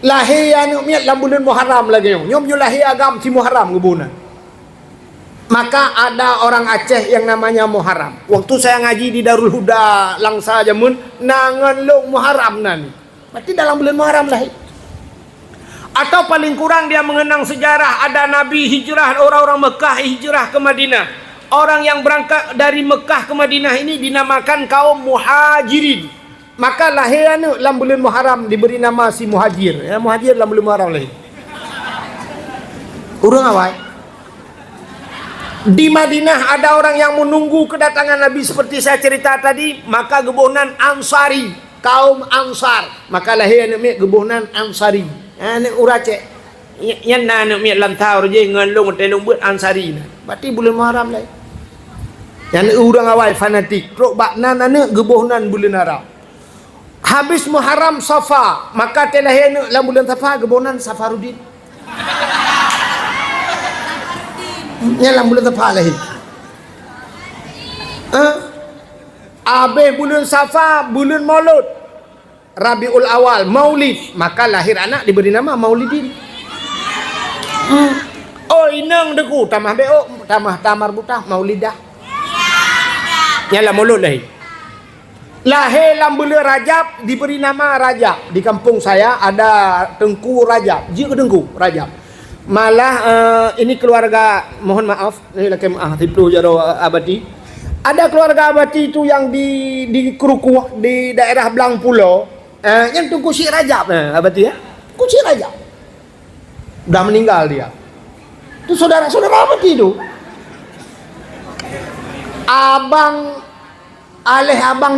lahir anak miat dalam bulan Muharram lagi nyom lahir agam si Muharram kebunan. Maka ada orang Aceh yang namanya Muharram. Waktu saya ngaji di Darul Huda Langsa Jamun nangan long Muharram nan. Berarti dalam bulan Muharram lahir. Atau paling kurang dia mengenang sejarah ada Nabi hijrah, orang-orang Mekah hijrah ke Madinah. Orang yang berangkat dari Mekah ke Madinah ini dinamakan kaum Muhajirin. Maka lahir dalam bulan Muharram diberi nama si Muhajir. Ya, Muhajir dalam bulan Muharram lahir. Urang awal. Di Madinah ada orang yang menunggu kedatangan Nabi seperti saya cerita tadi, maka gebunan Ansari, kaum Ansar. Maka lahir anak gebunan Ansari. Anak urace. Yan na anak lantau je ngelong telung buat Ansari. Berarti bulan Muharram lahir. Yang orang awal fanatik. Rok baknan anak gebunan bulan Arab. Habis Muharram Safa, maka telahir anak dalam bulan Safa gebunan Safaruddin. Yang dalam bulan Safa lahir. Habis bulan Safa, bulan Maulud, Rabiul Awal, Maulid, maka lahir anak diberi nama Maulidin. Oh inang deku tamah beo, tamah tamar butah Maulidah. Yang dalam Maulud lahir. Lahir dalam bulan Rajab diberi nama Rajab. Di kampung saya ada Tengku Rajab. Jika Tengku Rajab. Malah ini keluarga, mohon maaf, ini laki maaf tipu jaro abadi. Ada keluarga abadi itu yang di Kerukuh di daerah Belang Pulau, yang Tengku Syekh Rajab, abadi ya. Tengku Syekh Rajab. Sudah meninggal dia. Itu saudara-saudara abadi itu. Abang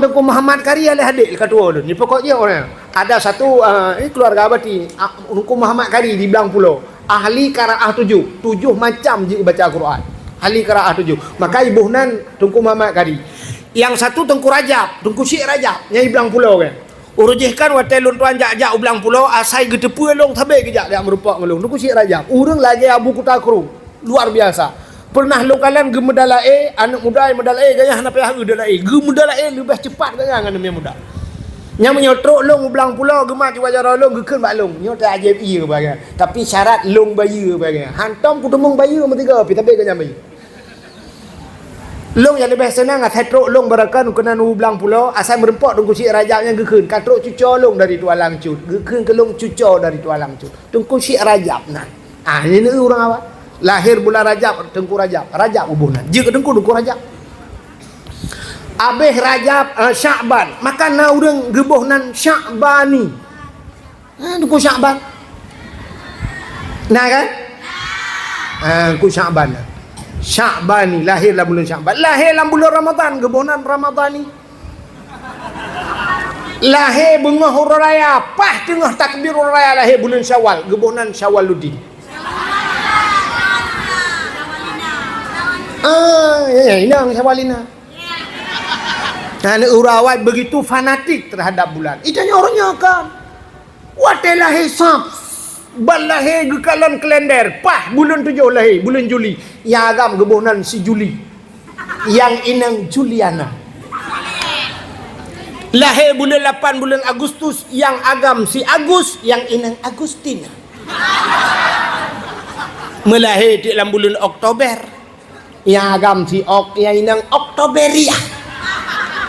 Tengku Muhammad Kari alih adik ketua tu. Ni pokoknya orang. Ada satu ini keluarga abadi, Tengku Muhammad Kari di Belang Pulau. Ahli qiraah 7 macam jika baca Al-Quran. Ahli qiraah 7. Maka ibu nan Tengku Muhammad Kari. Yang satu Tengku Rajab, Tengku Syekh Rajab, yang di Belang Pulau kan. Urujihkan watai lun tuan jak Belang Pulau asai gedepu long tabe kejak dia merupak ngelung. Tengku Syekh Rajab. Urang lagi Abu Kutakru. Luar biasa. Pernah lo kalian gemedala anak muda medala gaya hana payah gedala gemedala lebih cepat gaya ngana me muda. Nya menyotrok long Belang Pulau gemah wajara long gekeun bak long. Nyo tak ajaib ieu bagai. Tapi syarat long bayu bagai. Hantam ku temung bayu metiga pi tabe gaya bayu. Long yang lebih senang atrok long barakan kena nu Belang Pulau asal merempok Tengku Syekh Rajab yang gekeun katrok cucor long dari tualang cut. Gekeun ke long cucor dari tualang cut. Tengku Syekh Rajab nah. Ini orang awak. Lahir bulan Rajab, Tengku Rajab. Rajab hubungan. Jika Tengku Rajab. Abih Rajab Sya'ban. Maka na urang gebuhnan Sya'bani. Tengku Sya'ban. Nah kan? Tengku Sya'ban. Sya'bani lahir dalam bulan Sya'ban. Lahir dalam bulan Ramadan, gebuhnan Ramadhani. Lahir bengah raya, pas tengah takbir raya lahir bulan Syawal, gebuhnan Syawaluddin. Ini orang Syawalina. Nah, urawat begitu fanatik terhadap bulan. Itanya orangnya kan. Watelah hisab. Balahir gekalan kalender. Pah bulan 7 lahir, bulan Juli. Yang agam gebunan si Juli. Yang inang Juliana. Lahir bulan 8 bulan Agustus. Yang agam si Agus, yang inang Agustina. Melahir di dalam bulan Oktober. Yang agam si yang inang Oktoberia.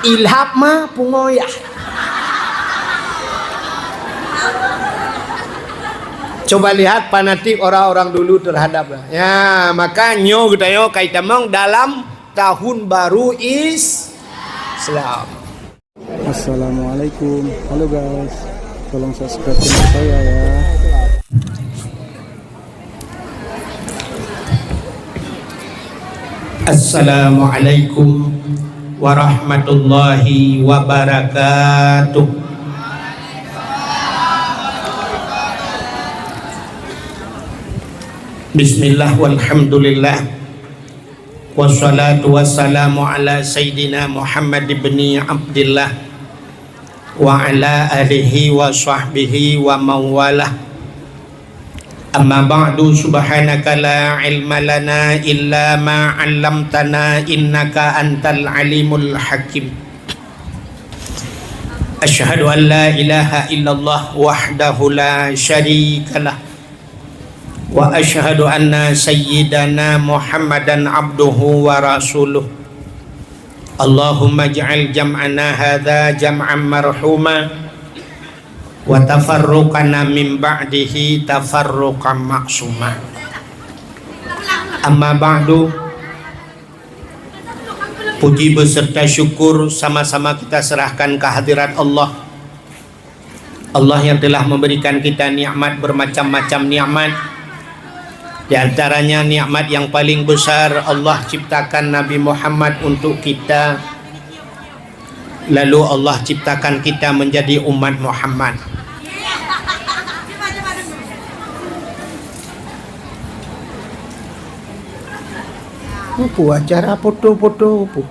Ilhab ma pungoya. Coba lihat fanatik orang-orang dulu terhadap ya, maka nyo kita yo kaitamong dalam tahun baru Islam. Assalamualaikum. Halo guys. Tolong subscribe channel saya ya. Assalamualaikum warahmatullahi wabarakatuh. Bismillah walhamdulillah. Wassalatu wassalamu ala sayyidina Muhammad ibni Abdillah wa ala alihi wa sahbihi wa mawalah. Amma ba'du, subhanaka la ilma lana illa ma 'allamtana innaka antal alimul hakim. Asyhadu an la ilaha illallah wahdahu la syarikalah wa asyhadu anna sayyidana Muhammadan abduhu wa rasuluh. Allahumma ij'al jam'ana hadza jam'an marhuma wa tafarruqana min ba'dihi tafarruqan ma'suma. Amma ba'du, puji beserta syukur sama-sama kita serahkan kehadirat Allah. Allah yang telah memberikan kita nikmat bermacam-macam nikmat. Di antaranya nikmat yang paling besar, Allah ciptakan Nabi Muhammad untuk kita. Lalu Allah ciptakan kita menjadi umat Muhammad. Apa acara foto-foto apa?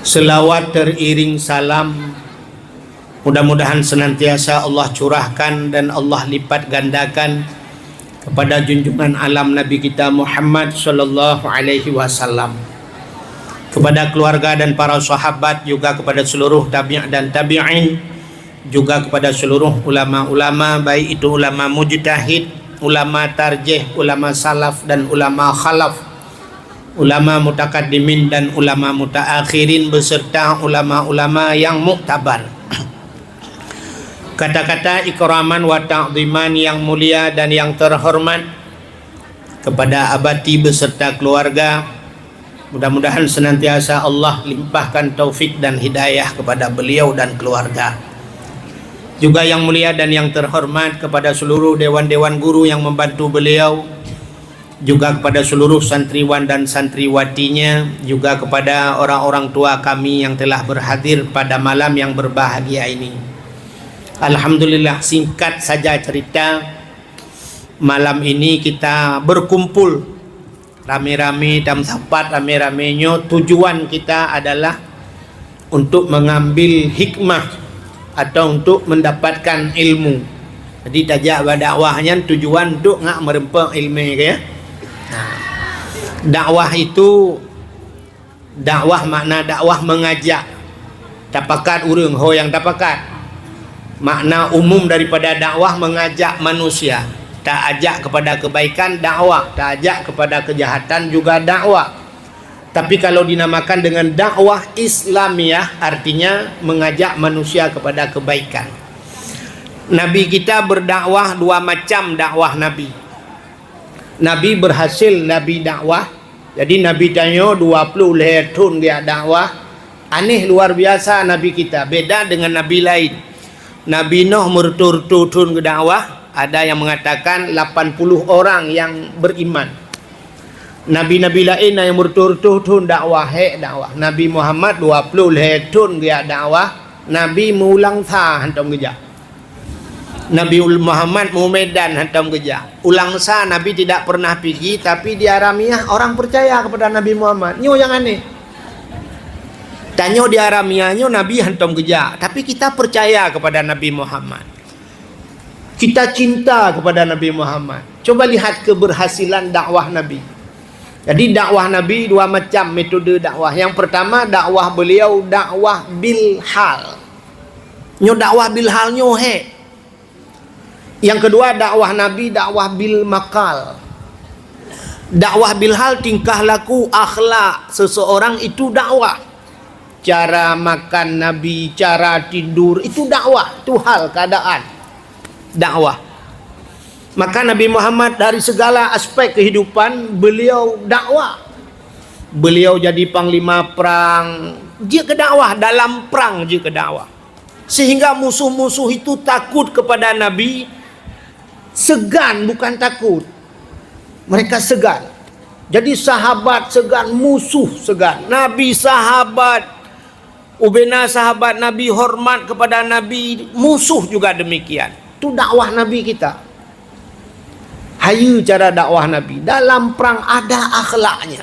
Selawat teriring salam mudah-mudahan senantiasa Allah curahkan dan Allah lipat gandakan kepada junjungan alam Nabi kita Muhammad sallallahu alaihi wasallam, kepada keluarga dan para sahabat, juga kepada seluruh tabi' dan tabi'in, juga kepada seluruh ulama-ulama, baik itu ulama mujtahid, ulama tarjih, ulama salaf dan ulama khalaf, ulama mutakaddimin dan ulama mutaakhirin, beserta ulama-ulama yang muktabar. Kata-kata ikraman wa ta'ziman yang mulia dan yang terhormat kepada abati beserta keluarga. Mudah-mudahan senantiasa Allah limpahkan taufik dan hidayah kepada beliau dan keluarga. Juga yang mulia dan yang terhormat kepada seluruh dewan-dewan guru yang membantu beliau, juga kepada seluruh santriwan dan santriwatinya, juga kepada orang-orang tua kami yang telah berhadir pada malam yang berbahagia ini. Alhamdulillah, singkat saja cerita, malam ini kita berkumpul rame-rame dalam tempat rame-ramenya. Tujuan kita adalah untuk mengambil hikmah atau untuk mendapatkan ilmu. Jadi tajak dakwahnya tujuan untuk ngak merempang ilmu ya. Dakwah itu, dakwah makna dakwah mengajak. Tapakat urang ho yang tapakat. Makna umum daripada dakwah mengajak manusia. Tak ajak kepada kebaikan, dakwah. Tak ajak kepada kejahatan, juga dakwah. Tapi kalau dinamakan dengan dakwah Islamiah, artinya mengajak manusia kepada kebaikan. Nabi kita berdakwah dua macam dakwah Nabi. Nabi berhasil Nabi dakwah. Jadi Nabi tanya 20 tahun dia dakwah. Aneh luar biasa Nabi kita, beda dengan Nabi lain. Nabi Nuh berturut-turut ke dakwah, ada yang mengatakan 80 orang yang beriman. Nabi-nabi lain yang berturut-turut dakwah dakwah. Nabi Muhammad 20 tahun dia dakwah, Nabi mengulang sa hantam kerja. Nabi Muhammad mau medan hantam kerja. Ulang sa Nabi tidak pernah pergi, tapi di Aramiah orang percaya kepada Nabi Muhammad. Nyo yang aneh. Tanya di Aramiahnya Nabi hantam kerja, tapi kita percaya kepada Nabi Muhammad. Kita cinta kepada Nabi Muhammad. Coba lihat keberhasilan dakwah Nabi. Jadi dakwah Nabi dua macam metode dakwah. Yang pertama dakwah beliau dakwah bil hal. Nyo dakwah bil hal nyo he. Yang kedua dakwah Nabi dakwah bil makal. Dakwah bil hal tingkah laku akhlak seseorang itu dakwah. Cara makan Nabi, cara tidur, itu dakwah, itu hal, keadaan dakwah. Maka Nabi Muhammad dari segala aspek kehidupan beliau dakwah. Beliau jadi panglima perang, dia ke dakwah, dalam perang dia ke dakwah. Sehingga musuh-musuh itu takut kepada Nabi, segan bukan takut. Mereka segan. Jadi sahabat segan, musuh segan. Nabi sahabat, ubena sahabat Nabi hormat kepada Nabi, musuh juga demikian. Itu dakwah Nabi kita. Hayu cara dakwah Nabi. Dalam perang ada akhlaknya.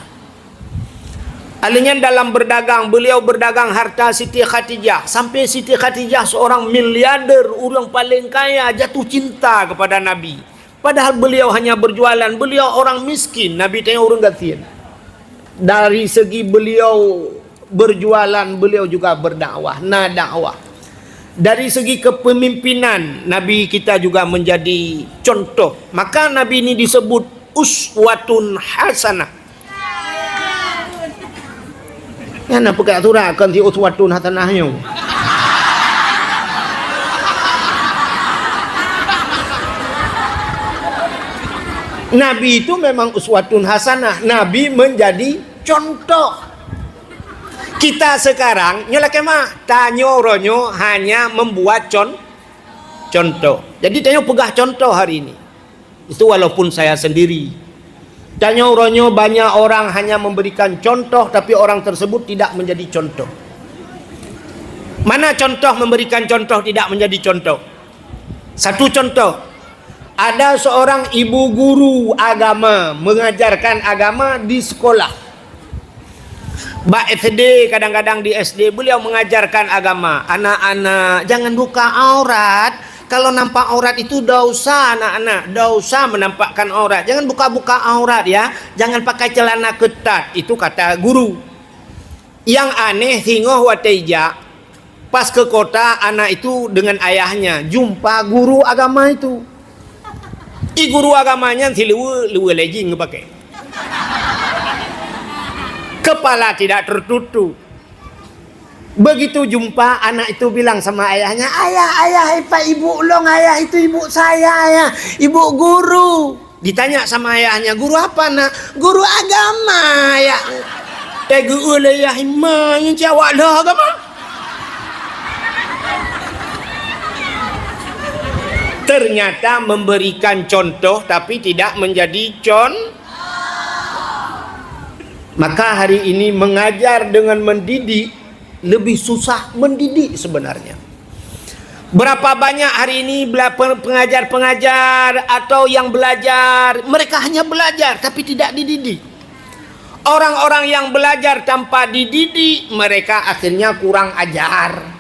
Alanya dalam berdagang, beliau berdagang harta Siti Khadijah. Sampai Siti Khadijah seorang miliarder, orang paling kaya, jatuh cinta kepada Nabi. Padahal beliau hanya berjualan, beliau orang miskin. Nabi tanya orang gatiin. Dari segi beliau berjualan, beliau juga berdakwah, dakwah. Dari segi kepemimpinan, Nabi kita juga menjadi contoh. Maka Nabi ini disebut uswatun hasanah. Ya, nak pakai aturan kan si uswatun hasanahnya. Nabi itu memang uswatun hasanah. Nabi menjadi contoh. Kita sekarang nyola kemah tanyo ronyo hanya membuat contoh. Jadi tanyo pegah contoh hari ini. Itu walaupun saya sendiri. Tanyo ronyo banyak orang hanya memberikan contoh, tapi orang tersebut tidak menjadi contoh. Mana contoh memberikan contoh tidak menjadi contoh? Satu contoh. Ada seorang ibu guru agama mengajarkan agama di sekolah. Mbak SD, kadang-kadang di SD beliau mengajarkan agama. Anak-anak jangan buka aurat. Kalau nampak aurat itu dosa, anak-anak. Dosa menampakkan aurat. Jangan buka-buka aurat ya. Jangan pakai celana ketat. Itu kata guru. Yang aneh singoh wateja. Pas ke kota anak itu dengan ayahnya jumpa guru agama itu. Guru agamanya si luwe lagi ngepakai. Kepala tidak tertutup. Begitu jumpa anak itu bilang sama ayahnya, ayah, pak ibu ulong, ayah itu ibu saya, ayah, ibu guru. Ditanya sama ayahnya, guru apa nak? Guru agama ya. Tegu oleh ayah imah yang jawab lah agama. Ternyata memberikan contoh tapi tidak menjadi Maka hari ini mengajar dengan mendidik lebih susah mendidik sebenarnya. Berapa banyak hari ini pengajar-pengajar atau yang belajar, mereka hanya belajar tapi tidak dididik. Orang-orang yang belajar tanpa dididik, mereka akhirnya kurang ajar.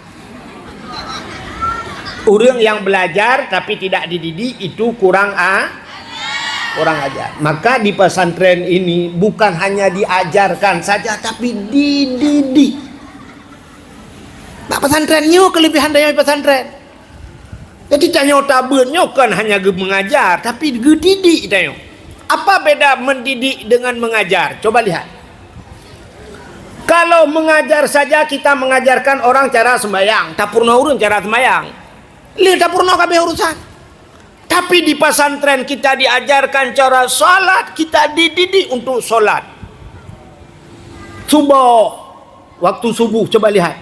Orang yang belajar tapi tidak dididik itu kurang ajar. Maka di pesantren ini bukan hanya diajarkan saja tapi dididik. Nah, pesantrennya kelebihan dari pesantren. Jadi tanya tabunnya kan hanya mengajar tapi dididik tanya. Apa beda mendidik dengan mengajar? Coba lihat. Kalau mengajar saja kita mengajarkan orang cara sembahyang, tak purna urun cara sembahyang. Lihat purna kabeh urusan. Tapi di pesantren kita diajarkan cara salat, kita dididik untuk salat. Subuh, waktu subuh coba lihat.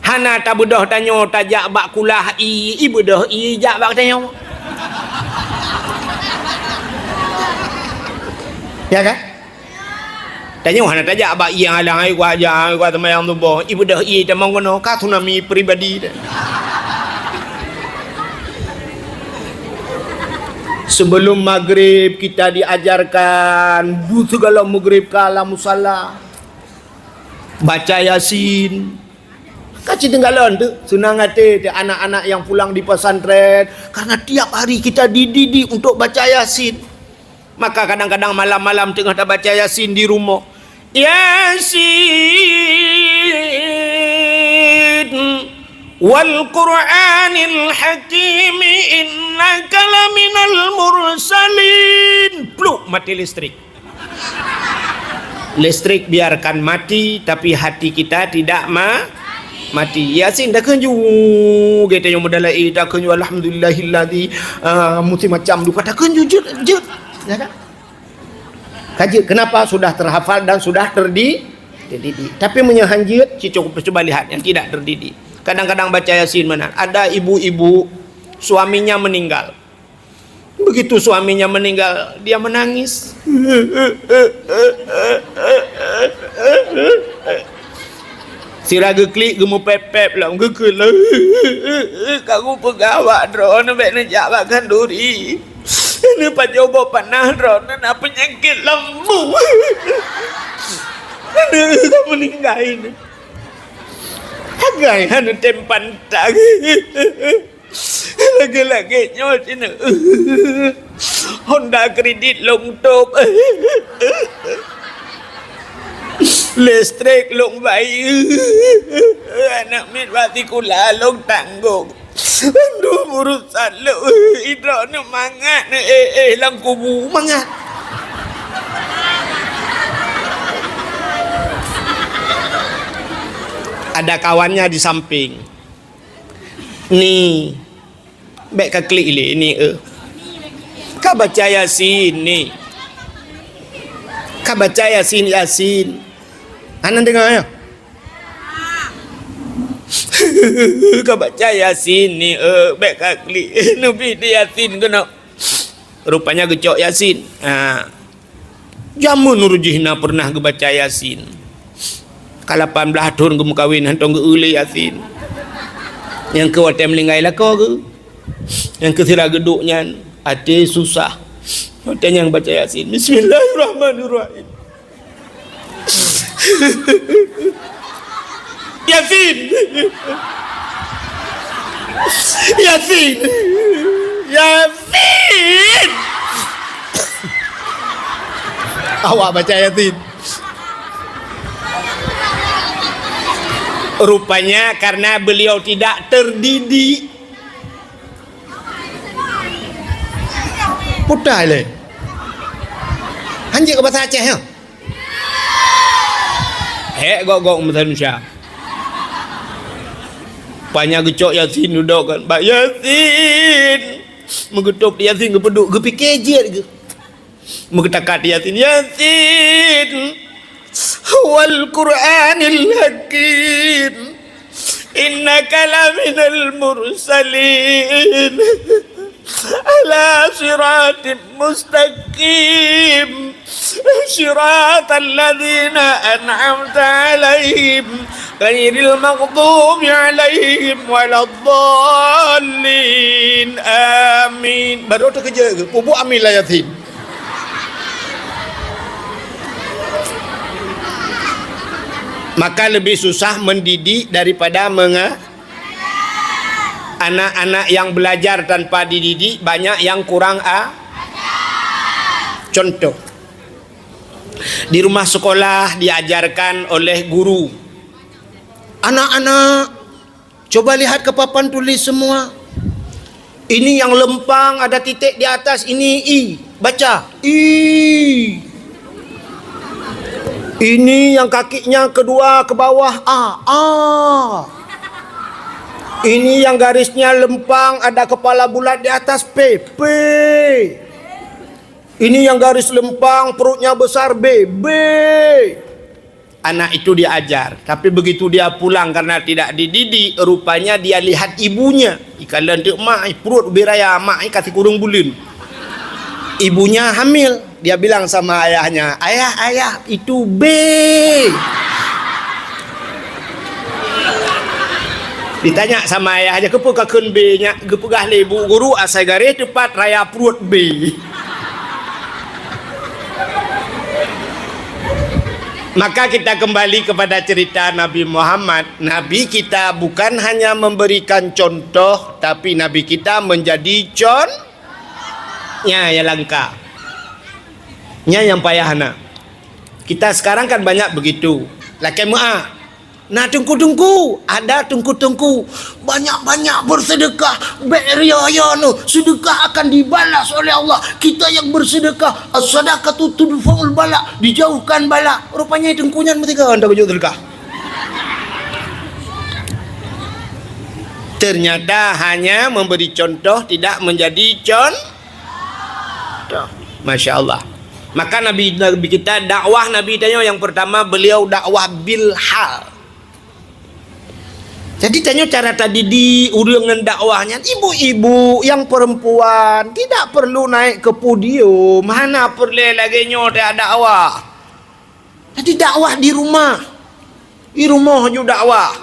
Hana tabudah tanya tajak bak kulah ibu dah jak bak tanya. Ya kan? Tanya hana tajak bak yang alang ai gua aja gua temayang subuh. Ibu dah tamang kono ka tsunami pribadi. Sebelum maghrib kita diajarkan segala maghrib kala musalla baca yasin. Kaci tenggalan tu senang hati anak-anak yang pulang di pesantren karena tiap hari kita dididik untuk baca yasin. Maka kadang-kadang malam-malam tengah tak baca yasin di rumah. Yasin wal Qur'anil Hakim innaka laminal mursalin. Pluk mati listrik. Listrik biarkan mati tapi hati kita tidak mati. Yasin dah kenju kita yang modalai dah kenju alhamdulillahilladzi musim macam lupa dah kenju jut ya kan. Kaji kenapa sudah terhafal dan sudah terdidik. Tapi menyahanjut coba lihat yang tidak terdidik. Kadang-kadang baca yasin mana? Ada ibu-ibu suaminya meninggal. Begitu suaminya meninggal, dia menangis. Siraga klik gemu pepep lah, gekul lah. Kamu pegawai drone nak nejak bakkan duri. Ini pak coba panah drone nak penyakit lembu. Kamu meninggal ini. Agai hanu tempan tak. Lagi-lagi nyo sini. Honda kredit long top. Listrik long bayi. Anak mit bati kula long tanggung. Aduh urusan lu. Idrak nak mangat ni lang kubu mangat. Ada kawannya di samping. Ni. Baik ka klik ni Kau baca Yasin ni. Kau baca Yasin. Anak dengar ya? Kau baca Yasin ni baik ka klik. Nabi di Yasin ke nak? Rupanya gecok Yasin. Jamun Nurujihna pernah baca Yasin. Kalau 18 tahun kamu kahwin hantong ke uli Yasin. Yang ke watem linggai lah kau ke? Yang ke sirah geduknya hati susah. Watem yang baca Yasin. Bismillahirrahmanirrahim. Yasin. Yasin. Yasin. Awak baca Yasin. Rupanya karena beliau tidak terdidik. Putar le. Hanjik ke bahasa Aceh ya? Gok bahasa Indonesia. Banyak gecok Yasin duduk kan. Bak Yasin. Mengetup Yasin ke peduk. Ke fikir je ke. Mengetakat Yasin. Yasin. Wal Qur'anil Hakim. Innaka laminal mursalin. Ala siratim mustaqim. Siratal ladzina an'amta alaihim. Ghairil maghdubi alaihim waladdallin. Amin. Baru tu kerja ke? Pupuk amin lah Yasin. Maka lebih susah mendidik daripada anak-anak yang belajar tanpa dididik banyak yang kurang Contoh, di rumah sekolah diajarkan oleh guru, anak-anak coba lihat ke papan tulis semua. Ini yang lempang ada titik di atas, ini I, baca I. Ini yang kakinya kedua ke bawah A. Ini yang garisnya lempang ada kepala bulat di atas P. Ini yang garis lempang perutnya besar B. Anak itu diajar, tapi begitu dia pulang karena tidak dididik, rupanya dia lihat ibunya. Kalau nanti mak perut beraya, mak kasih kurung bulan. Ibunya hamil, dia bilang sama ayahnya, ayah itu B. Ditanya sama ayahnya, kenapa kakun B nya? Gepegah ibu guru asal garis tepat raya perut B. Maka kita kembali kepada cerita Nabi Muhammad. Nabi kita bukan hanya memberikan contoh, tapi Nabi kita menjadi yang langka. Yang payahna. Kita sekarang kan banyak begitu. Laki mu'ah. Nah tungku. Ada tungku. Banyak-banyak bersedekah. Sedekah akan dibalas oleh Allah. Kita yang bersedekah. As-sadaqatu tudfa'ul bala. Dijauhkan bala. Rupanya tungkunya mereka anda baju sedekah. Ternyata hanya memberi contoh, tidak menjadi contoh. Masya Allah. Maka Nabi kita dakwah Nabi tanya yang pertama, beliau dakwah bil hal. Jadi tanya cara tadi di dengan dakwahnya, ibu-ibu yang perempuan tidak perlu naik ke podium, mana perlu lagi nyoda dakwah. Jadi dakwah di rumah juga dakwah.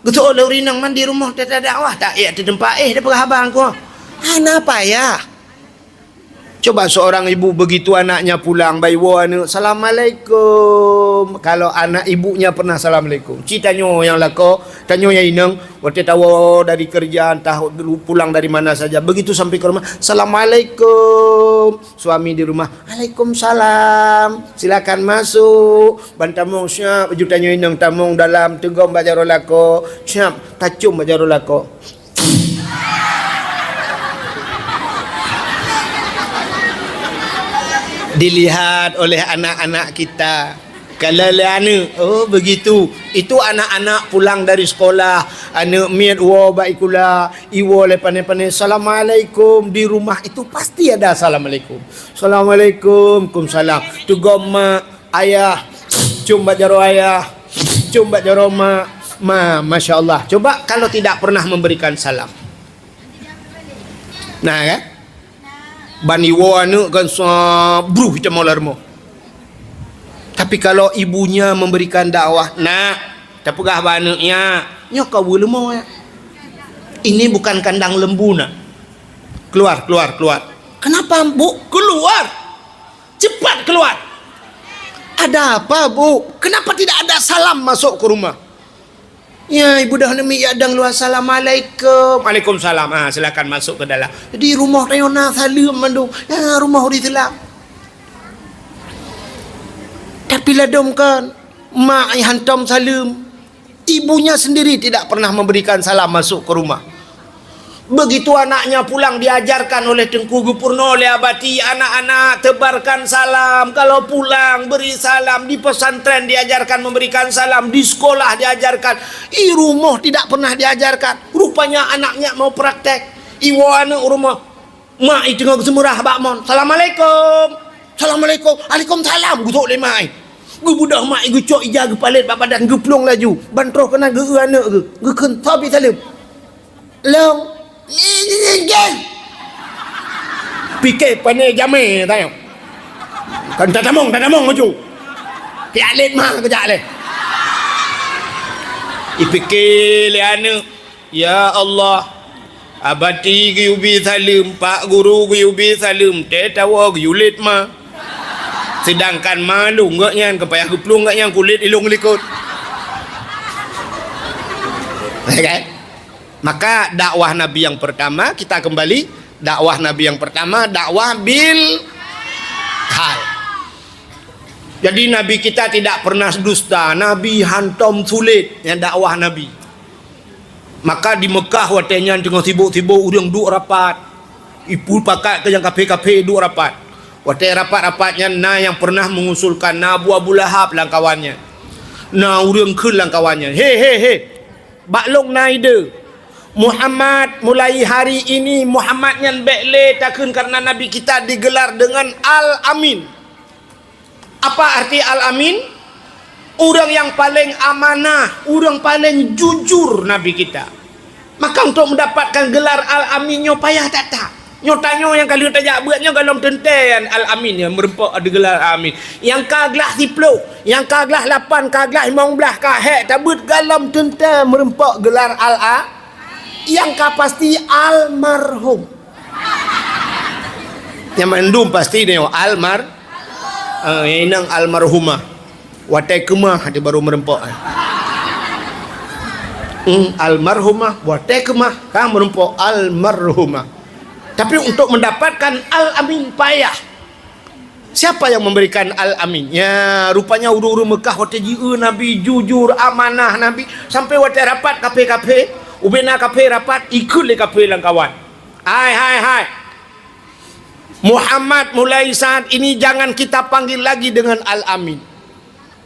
Gitu oleh rinang man di rumah tidak dakwah, tak ya di tempat dah perhaban ko. Apa ya? Coba seorang ibu begitu anaknya pulang, bayi anu, Assalamualaikum. Kalau anak ibunya pernah Assalamualaikum. Ci tanya yang lako, tanya yang inang, waktu tahu dari kerjaan, tahu pulang dari mana saja. Begitu sampai ke rumah, Assalamualaikum. Suami di rumah, Waalaikumsalam. Silakan masuk. Bantamong siap, baju tanya inang tamong dalam tegom bajaro lako. Siap, tacum bajaro lako. Dilihat oleh anak-anak kita. Kalau anak, oh begitu. Itu anak-anak pulang dari sekolah. Anak miat wa baikula, iwo le pane-pane Assalamualaikum di rumah itu pasti ada Assalamualaikum. Assalamualaikum, Waalaikumsalam. Tu gomma ayah, cumba jaro ayah, cumba jaro masya-Allah. Coba kalau tidak pernah memberikan salam. Nah, kan? Bani wana kan bruh kita mau larmo. Tapi kalau ibunya memberikan dakwah, nak, tapugah banaknya, nyok kau lemo ya. Ini bukan kandang lembu nak. Keluar. Kenapa, Bu? Keluar. Cepat keluar. Ada apa, Bu? Kenapa tidak ada salam masuk ke rumah? Ya, ibu dah nemi adang lu Assalamualaikum. Waalaikumsalam. Silakan masuk ke dalam. Jadi rumah rayona salam mandu. Ya, rumah di dalam. Tapi ladom kan mak hantam salam. Ibunya sendiri tidak pernah memberikan salam masuk ke rumah. Begitu anaknya pulang diajarkan oleh Tengku Gupurno oleh Abati, anak-anak tebarkan salam, kalau pulang beri salam, di pesantren diajarkan memberikan salam, di sekolah diajarkan, di rumah tidak pernah diajarkan. Rupanya anaknya mau praktek. Iwo anak rumah mak itu ngak semurah bakmon. Assalamualaikum. Assalamualaikum. Waalaikumsalam. Gutok le mai. Gu budak mak gu cok ija gu palet bak badan gu plong laju. Bantroh kena gu anak gu. Gu ken tabi salim. Long fikir pandai jamai tayo. Kan tak tamong maju. Pialet mah kejak le. Ipikir le anak. Ya Allah. Abati gi ubi salim, Pak Guru gi ubi salim, te tawa gi ulit mah. Sedangkan malu ngak nyan kepayah geplung ngak yang kulit ilung likut. Okay? Maka dakwah Nabi yang pertama, kita kembali, dakwah Nabi yang pertama, dakwah bil hal. Jadi Nabi kita tidak pernah dusta, Nabi hantam sulit yang dakwah Nabi. Maka di Mekah watenya tengah sibuk-sibuk urang duk rapat. Ibu pakat ke yang kafe-kafe duk rapat. Wate rapat-rapatnya yang pernah mengusulkan Abu Lahab lang kawannya. Urang keun lang kawannya. He. Baklong naide. Muhammad mulai hari ini Muhammad nyan bekle takun karena Nabi kita digelar dengan Al-Amin. Apa arti Al-Amin? Orang yang paling amanah, orang paling jujur Nabi kita. Maka untuk mendapatkan gelar Al-Amin nyo payah tak. Nyo tanyo yang kali tajak buatnya dalam tenten Al-Amin yang merempak ada gelar Al-Amin. Yang kaglah 10, yang kaglah 8, kaglah 15 kahek tabut dalam tenten merempak gelar Al-Amin. Yang pasti almarhum. Yang mendum pasti dia inang almarhumah. Watai kemah dia baru merempak. Almarhumah, watai kemah kan merempak almarhumah. Tapi untuk mendapatkan Al-Amin payah. Siapa yang memberikan Al-Amin? Ya, rupanya uru-uru Mekah watai Nabi jujur, amanah Nabi sampai watai rapat kafe-kafe. Ubena kafe rapat ikut le kafe lang kawan. Hai. Muhammad mulai saat ini jangan kita panggil lagi dengan Al-Amin.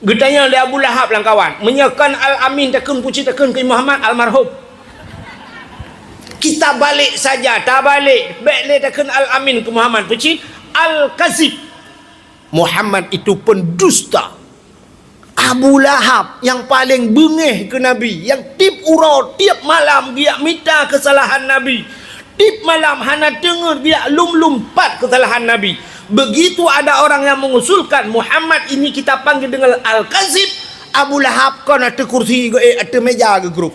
Gedanya le Abu Lahab lang kawan. Menyekan Al-Amin takun puci takun ke Muhammad almarhum. Kita balik saja, tak balik. Baik le takun Al-Amin ke Muhammad puci Al-Kazib. Muhammad itu pendusta. Abu Lahab yang paling bengih ke Nabi, yang tip urau tiap malam dia minta kesalahan Nabi, tip malam hana dengar dia lum-lumpat kesalahan Nabi. Begitu ada orang yang mengusulkan Muhammad ini kita panggil dengan Al-Kazib, Abu Lahab kan ada kursi ada meja ke grup.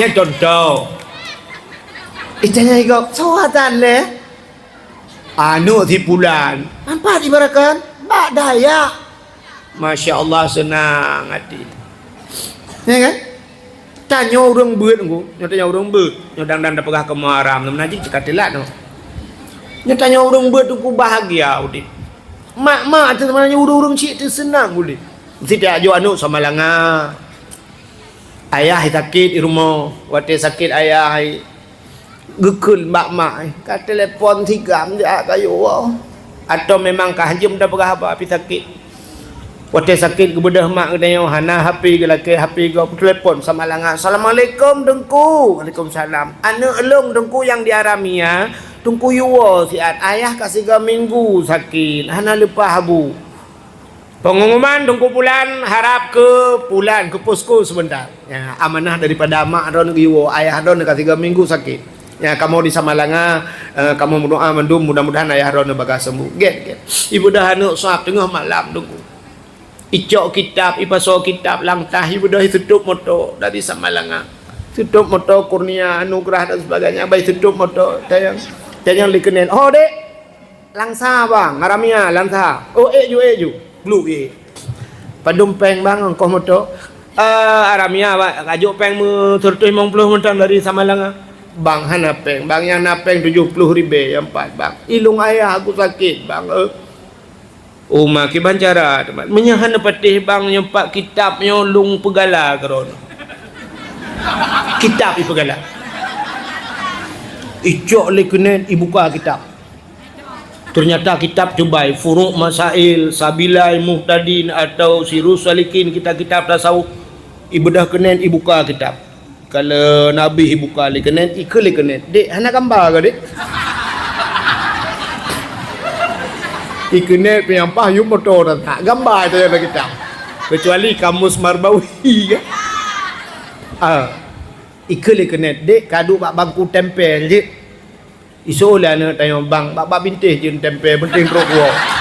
Ya contoh. Itanya igok sawatan le. Anu di bulan. Nampak ibarakan bak daya. Masya Allah senang hati. Ya kan? Tanya orang beut aku. Tanya orang beut. Nyodang dan dapegah kemaram. Menaji cakap telat no. Tanya orang beut aku bahagia udip. Mak tu sebenarnya urung-urung cik tu senang boleh. Tidak ajo anu sama langa. Ayah sakit di rumah. Waktu sakit ayah gekul mak kat telefon 3 dia kayu wow. Atau memang kahjum dah berapa api sakit. Waktu sakit kebedah mak kena hana HP ke laki HP ke telefon sama langa. Assalamualaikum dengku. Waalaikumsalam. Anu elong dengku yang diarami ya. Dengku yuwa siat ayah kasih 3 minggu sakit. Hana lupa habu. Pengumuman dengku bulan harap ke bulan ke posko sebentar. Ya, amanah daripada mak don yuwa ayah don kasih 3 minggu sakit. Ya, kamu di Samalanga, kamu berdoa mendum mudah-mudahan ayah ron bagas sembuh. Get. Ibu dah anu suap tengah malam dulu. Icok kitab, ipaso kitab langtah ibu dah tutup moto dari Samalanga. Tutup moto kurnia anugerah dan sebagainya. Baik tutup moto tayang likenen. Oh dek, langsa bang, ngaramia langsa. Oh ju. Blue Padumpeng bang engkau moto. Aramia bang, kajuk peng mu 150 mentan dari Samalanga. Bang hanapeng, bang yang napeng 70 ribu yang 4 bang. Ilung ayah aku sakit bang. Uma ki bancara teman. Menyahan patih bang yang 4 kitab nyolong pegala keron. Kitab pegala. Icok lekenen ibuka kitab. Ternyata kitab cubai Furu' Masail, Sabilai Muhtadin atau Sirus Salikin kitab-kitab tasawuf. Ibu dah kenen ibuka kitab. Kalau Nabi ibu kali kenen ikut kenen dek hana gambar ke dek ikene penyampah yuk motor tak gambar tu yang kita kecuali kamus marbawi kan ikut kenen dek kadu bak bangku tempel je iso lah nak tanya bang bak bintih je tempel penting rokok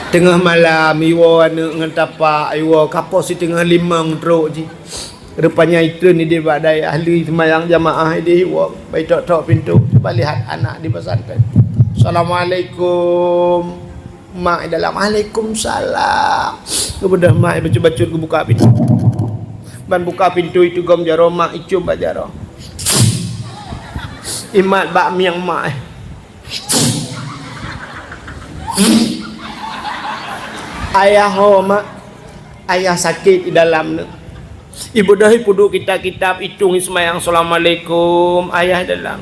tengah malam iwo anu dengan tapak iwo kapos di tengah limang truk je rupanya itu ni dia badai ahli semayang jamaah dia iwo baik tok pintu coba lihat anak di pesantren. Assalamualaikum mak dalam Waalaikumsalam kemudian mak baca-baca ke buka pintu ban buka pintu itu gom jaro mak icum bajaro imat bak miang mak ayah mak ayah sakit di dalam ni. Ibu dah puduk kitab-kitab hitung semayang Assalamualaikum ayah dalam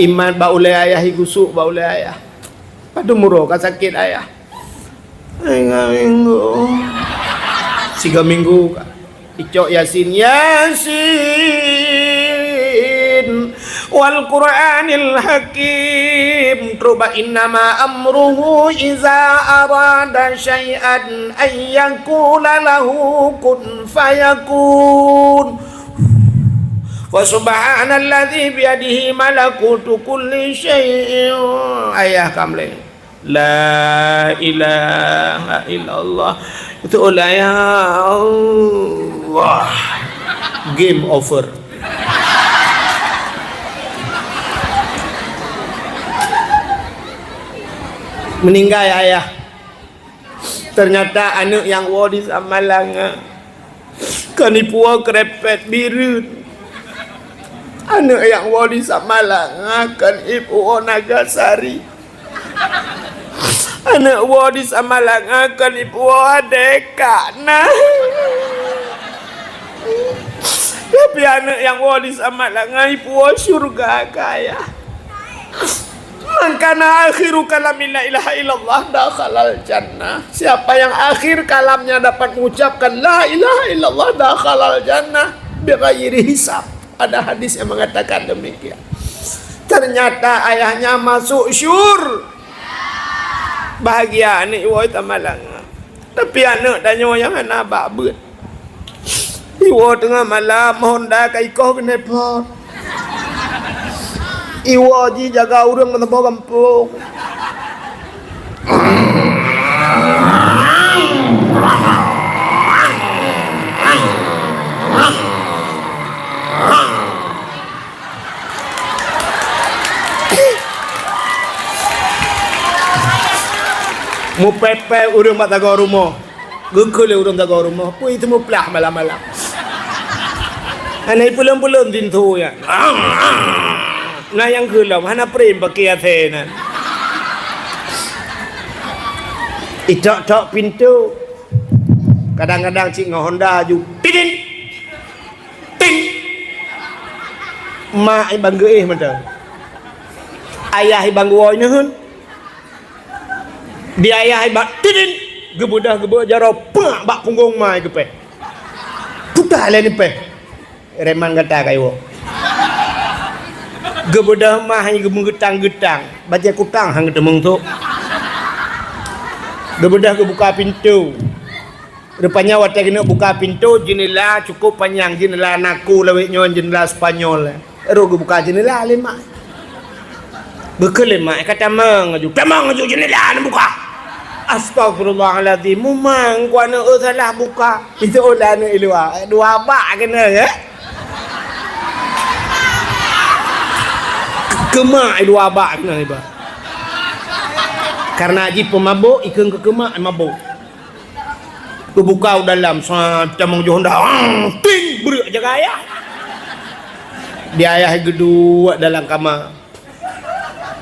iman ba oleh ayah igusuk ba oleh ayah padu muro ka sakit ayah 3 minggu icok Yasin wal Qur'anil Hakim truba innama amruhu iza arada syai'an ay yaqula lahu kun fayakun wa subhanalladzi biyadihi malakutu kulli syai'in ayah kamle la ilaha illallah itu oleh ya Allah game over. Meninggal ayah. Ternyata anak yang wadis Samalanga kanipua kerepet birut. Anak yang wadis Samalanga kan ibu Nagasari. Anak wadis Samalanga kan ibu Deka. Nah. Tapi anak yang wadis Samalanga ibu surga kaya. Karena akhiru kalam la ilaha illallah dakhalal jannah. Siapa yang akhir kalamnya dapat mengucapkan la ilaha illallah dakhalal jannah bighairi hisab. Ada hadis yang mengatakan demikian. Ternyata ayahnya masuk syur. Bahagia anak iwo Tamalanga. Tapi anak tanya yang anak babut. Iwo tengah malam Honda kaikoh kena pot. Iwo ji jaga urang mentempo kampung. Mu pepe urang mak taga rumah. Gekul urang taga rumah. Pui itu mu pelah malam-malam. Anai pulang-pulang tintu ya. Nah yang kelam hana prem pakai athena. Itok-tok pintu. Kadang-kadang cik Honda ju tidin. Tin. Mak ibang geih macam. Ayah ibang goi nehun. Dia ayah ibang tidin. Gebudah jaro pak bak punggung mai gepe. Putar le ni pe. Reman kata kayo. Gebudah mah hanya getang-getang. Baca kutang hang temung tu. Gebudah buka pintu. Rupanya waktu kena buka pintu jendela cukup panjang jendela naku lawik nyon jendela Spanyol. Ero buka jendela lemak. Bekel lemak kata tamang aju jendela nak buka. Astagfirullahaladzim. Mumang kuana salah buka. Itu olah ni ilua. Dua bak kena ya. Kemak dua bak kena iba. Karena haji pemabuk ikan ke kemak mabuk. Tu buka dalam tamang Honda. Ting berak jaga ayah. Dia ayah gedua dalam kamar.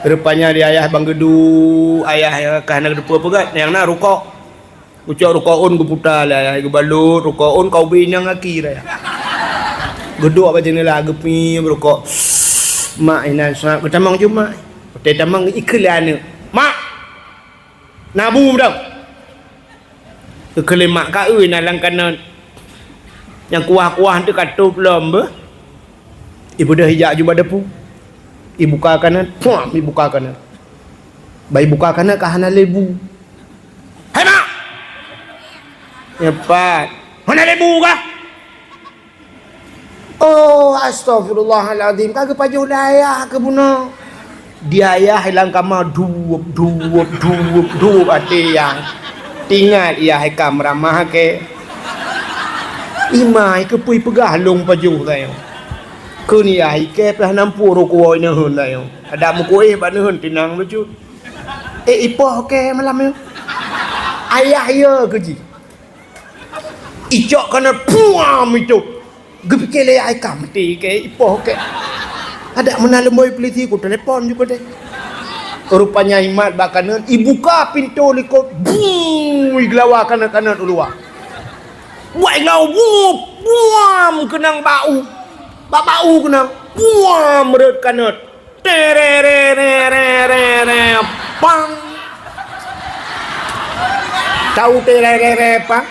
Rupanya dia ayah bang gedu ayah kahana depa pegat yang nak rukuk. Ucap rukuun ku putar lah ayah ku balut rukuun kau binang aki dah. Gedu apa jenis lah gepi rukuk. Mak ina sangat ketamang cuma. Ketamang iklan. Mak. Nabu dah. Kekelemak ka euy nalang kana yang kuah-kuah tu katup lomba. Ibu dah hijak juba depu. Ibu buka kanan, puam ibu buka kanan. Bayi buka kanan kahana lebu. Hai mak. Cepat. Mana lebu kah? Oh, astagfirullahaladzim. Kagak pajuh daya ke bunuh. Dia ayah hilang kamar duup ade yang tinggal ia hai kamera mah ke. Imai ke pui pegah long pajuh tayo. Kuni ai ke plah nampu roko ina hun la yo. Ada mu kuih ban hun tinang lucu. Ipoh ke malam yo. Ayah ya keji. Icok kana puam itu. Gepikele ai kamti ke ipoh ke. Ada menalem boy polisi ku telepon juga deh. Rupanya Imat bakanan ibuka pintu likut. Buu iglawa kanan-kanan ulua. Buat iglaw buam kenang bau. Bau kena buam merut kanut. Terererererere pang. Tahu tererere pang?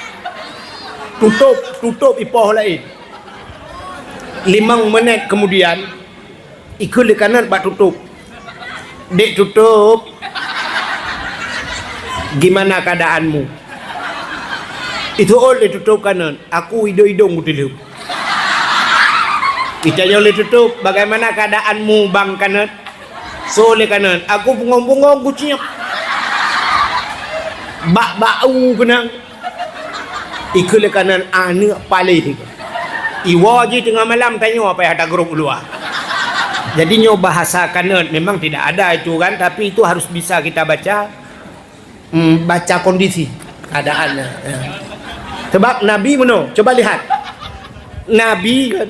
Tutup ipoh lain. 5 minit kemudian ikut di kanan bak tutup. Dek tutup. Gimana keadaanmu? Itu oleh tutup kanan. Aku hidung mutilip. Kita boleh tutup. Bagaimana keadaanmu bang kanan? Soleh kanan. Aku pungong-pungong kucing. Bak-bau kenang. Ikut kanan anak palih. Iwa je tengah malam tanya apa yang ada grup luar. Jadi nyo bahasa kanan memang tidak ada itu kan. Tapi itu harus bisa kita baca. Baca kondisi keadaannya. Ya. Sebab Nabi mana? Coba lihat. Nabi kan.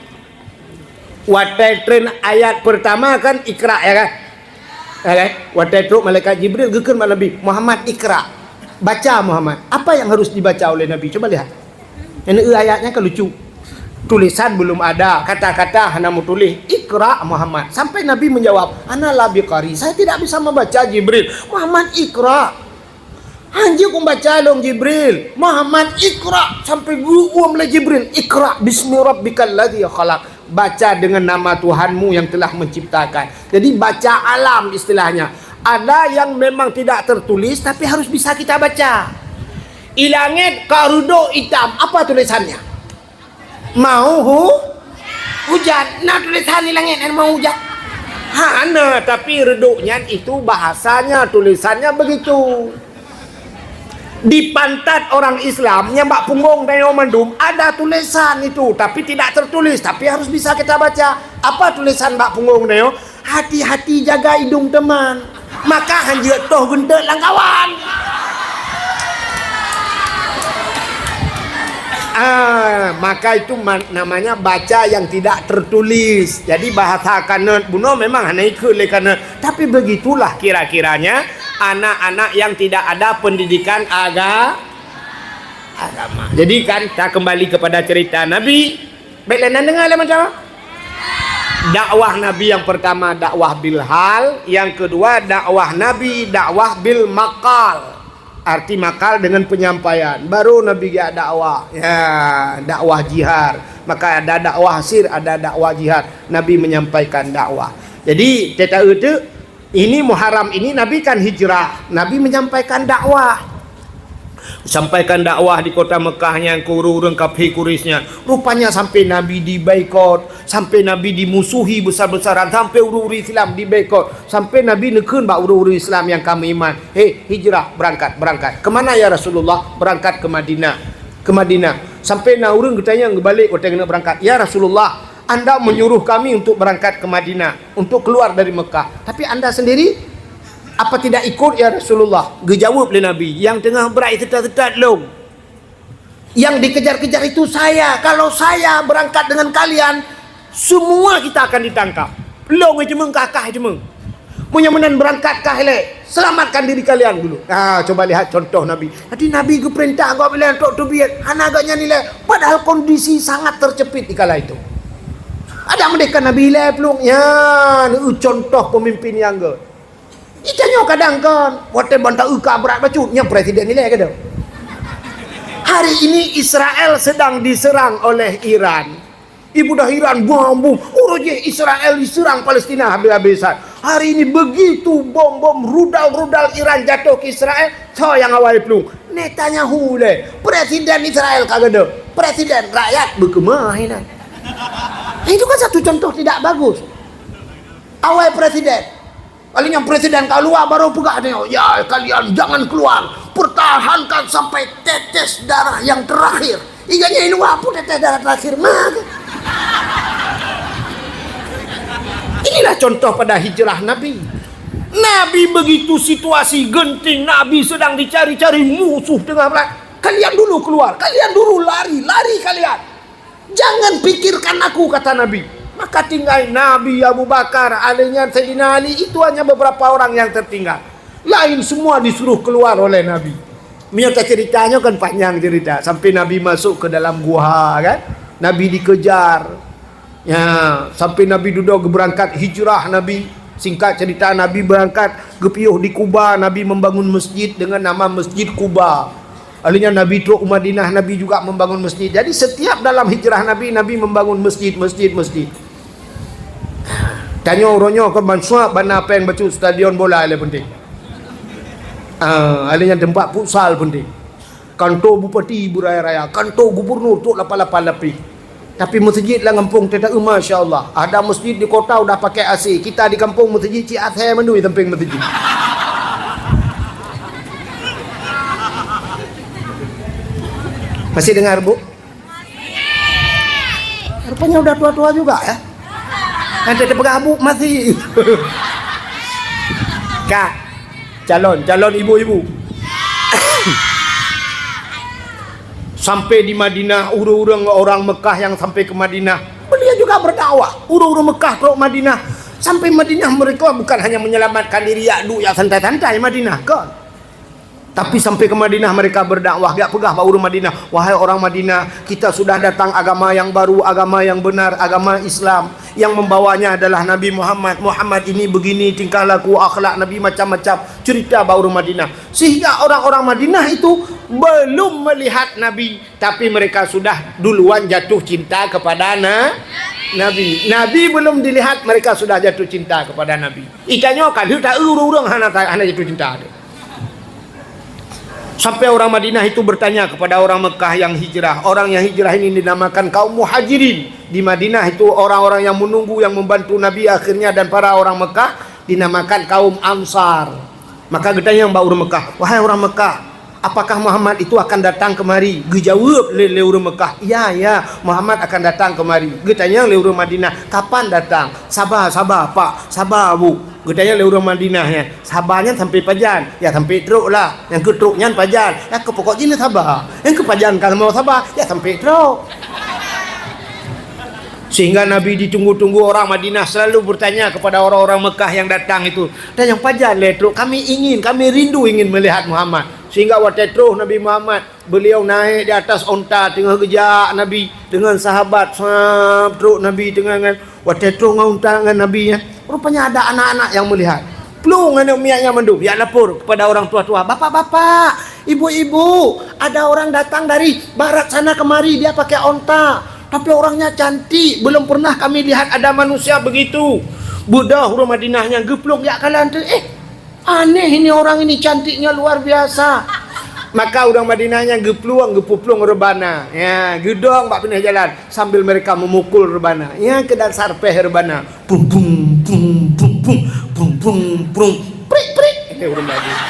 Watai tren ayat pertama kan Iqra ya kan. Ya kan? Watai truk malaikat Jibril gekeun mak Nabi Muhammad Iqra. Baca Muhammad. Apa yang harus dibaca oleh Nabi? Coba lihat. Ini ayatnya kan lucu. Tulisan belum ada, kata-kata hanya mau tulis Iqra Muhammad. Sampai Nabi menjawab, ana la biqari. Saya tidak bisa membaca Jibril. Muhammad Iqra. Anjir aku baca dong Jibril. Muhammad Iqra. Sampai gua mulai Jibril. Iqra bismi rabbikal ladzi khalaq. Baca dengan nama Tuhanmu yang telah menciptakan. Jadi baca alam istilahnya. Ada yang memang tidak tertulis tapi harus bisa kita baca. Ilangit karudo hitam. Apa tulisannya? Mau hujan. Nah tulisan ilangit mau hujan. Hana tapi reduknya itu bahasanya tulisannya begitu. Di pantat orang Islam nyembak punggung dan mendum ada tulisan itu, tapi tidak tertulis, tapi harus bisa kita baca. Apa tulisan mbak punggung Neo? Hati-hati jaga hidung teman, maka hanjir toh gendek langkawan. Maka itu namanya baca yang tidak tertulis. Jadi bahasa kanan buno memang hanya ikut karena, tapi begitulah kira-kiranya anak-anak yang tidak ada pendidikan agama. Jadi kan kita kembali kepada cerita Nabi. Baiklah, dengar lah macam dakwah Nabi yang pertama dakwah bil hal, yang kedua dakwah Nabi dakwah bil maqal. Arti makal dengan penyampaian. Baru Nabi dia dakwah. Ya, dakwah jihad. Maka ada dakwah sir, ada dakwah jihad. Nabi menyampaikan dakwah. Jadi cerita itu ini Muharram ini Nabi kan hijrah. Nabi menyampaikan dakwah. Sampaikan dakwah di kota Mekah yang kurung kafir Quraisynya. Rupanya sampai Nabi dibaikot, sampai Nabi dimusuhi besar-besaran, sampai uru-uru Islam dibaikot, sampai Nabi nekun bak uru-uru Islam yang kami iman. Hei, hijrah, berangkat. Kemana ya Rasulullah? Berangkat ke Madinah. Ke Madinah. Sampai na urang ketanya balik kita kena berangkat. Ya Rasulullah, Anda menyuruh kami untuk berangkat ke Madinah, untuk keluar dari Mekah. Tapi Anda sendiri apa tidak ikut ya Rasulullah? Dijawab oleh Nabi, yang tengah berai tetat-tetat long, yang dikejar-kejar itu saya. Kalau saya berangkat dengan kalian, semua kita akan ditangkap. Long itu mengkakah itu meng. Punya menan berangkat kah le? Selamatkan diri kalian dulu. Coba lihat contoh Nabi. Tadi Nabi ke perintah kau bilang untuk tubiat. Hana agaknya nilai. Padahal kondisi sangat tercepit di kala itu. Ada mereka Nabi le pelung. Ya, contoh pemimpin yang ke. Ikannya kadang kan waktu bantah berat bacutnya presiden nilai kada. Hari ini Israel sedang diserang oleh Iran. Ibu dah Iran bom uruje Israel diserang Palestina habis-habisan. Hari ini begitu bom rudal Iran jatuh ke Israel. So yang awal pelung Netanyahu le presiden Israel kagak. Presiden rakyat berkemah ini. Itu kan satu contoh tidak bagus. Awal presiden paling yang presiden keluar baru pegah dia. Ya kalian jangan keluar, pertahankan sampai tetes darah yang terakhir. Iganya ini apa tetes darah terakhir mah? Inilah contoh pada hijrah Nabi. Nabi begitu situasi genting, Nabi sedang dicari-cari musuh tengah belakang. Kalian dulu keluar, kalian dulu lari kalian. Jangan pikirkan aku, kata Nabi. Maka tinggal Nabi Abu Bakar, adanya Sayyidina Ali, itu hanya beberapa orang yang tertinggal. Lain semua disuruh keluar oleh Nabi. Menyata ceritanya kan panjang cerita. Sampai Nabi masuk ke dalam gua kan. Nabi dikejar. Ya, sampai Nabi duduk berangkat hijrah Nabi. Singkat cerita Nabi berangkat gepiuh di Kuba. Nabi membangun masjid dengan nama Masjid Kuba. Alinya Nabi truk Madinah, Nabi juga membangun masjid. Jadi setiap dalam hijrah Nabi membangun masjid. Tanya orangnya ke Mansua bana apa yang baca stadion bola le penting. Alinya tempat futsal penting. Kantor bupati Buraya-Raya, kantor gubernur tu lapal-lapal lebih. Tapi masjid lah kampung tidak masya-Allah. Ada masjid di kota udah pakai AC. Kita di kampung masjid Ciathe mendui temping masjid. Masih dengar Bu? Rupanya udah tua-tua juga ya. Nanti terpegabuk masih. Kak, calon ibu-ibu. Sampai di Madinah, orang Mekah yang sampai ke Madinah, beliau juga berdakwah. Uru-uru Mekah ke Madinah. Sampai Madinah mereka bukan hanya menyelamatkan diri ya santai-santai Madinah kan. Tapi sampai ke Madinah mereka berdakwah, gak pegah bauru Madinah. Wahai orang Madinah, kita sudah datang agama yang baru, agama yang benar, agama Islam. Yang membawanya adalah Nabi Muhammad. Muhammad ini begini tingkah laku, akhlak Nabi macam-macam. Cerita bauru Madinah. Sehingga orang-orang Madinah itu belum melihat Nabi, tapi mereka sudah duluan jatuh cinta kepada Nabi. Nabi belum dilihat, mereka sudah jatuh cinta kepada Nabi. Ikannya kan tak urung hana jatuh cinta. Sampai orang Madinah itu bertanya kepada orang Mekah yang hijrah. Orang yang hijrah ini dinamakan kaum muhajirin. Di Madinah itu orang-orang yang menunggu, yang membantu Nabi akhirnya, dan para orang Mekah dinamakan kaum Ansar. Maka bertanya mbak orang Mekah, wahai orang Mekah, apakah Muhammad itu akan datang kemari? Dia jawab le orang Mekah, ya Muhammad akan datang kemari. Dia tanya le orang Madinah, kapan datang? Sabar pak, sabar bu. Dia tanya le orang Madinahnya, sabarnya sampai pajan. Ya sampai teruk lah. Yang ke teruknya pajan. Ya ke pokok jenis sabar. Yang ke pajan kalau mau sabar, ya sampai teruk. Sehingga Nabi ditunggu-tunggu orang Madinah selalu bertanya kepada orang-orang Mekah yang datang itu, dan yang pajan letro, kami rindu ingin melihat Muhammad. Sehingga waktu itu Nabi Muhammad, beliau naik di atas onta tengah gejak Nabi dengan sahabat teruk Nabi dengan waktu itu ngaunta dengan Nabi ya. Rupanya ada anak-anak yang melihat. Plung anak miaknya mendung, ya lapor kepada orang tua-tua, bapak-bapak, ibu-ibu, ada orang datang dari barat sana kemari, dia pakai onta. Tapi orangnya cantik, belum pernah kami lihat ada manusia begitu. Budak huruf Madinahnya geplok ya kalian tu. Aneh ini orang ini, cantiknya luar biasa. Maka orang Madinahnya geplung rebana. Ya, gedong bak pindah jalan sambil mereka memukul rebana. Ya, ke dasar peh rebana. Pum pum pum pum pum pum pum pum. Prik prik. Ini orang Madinah.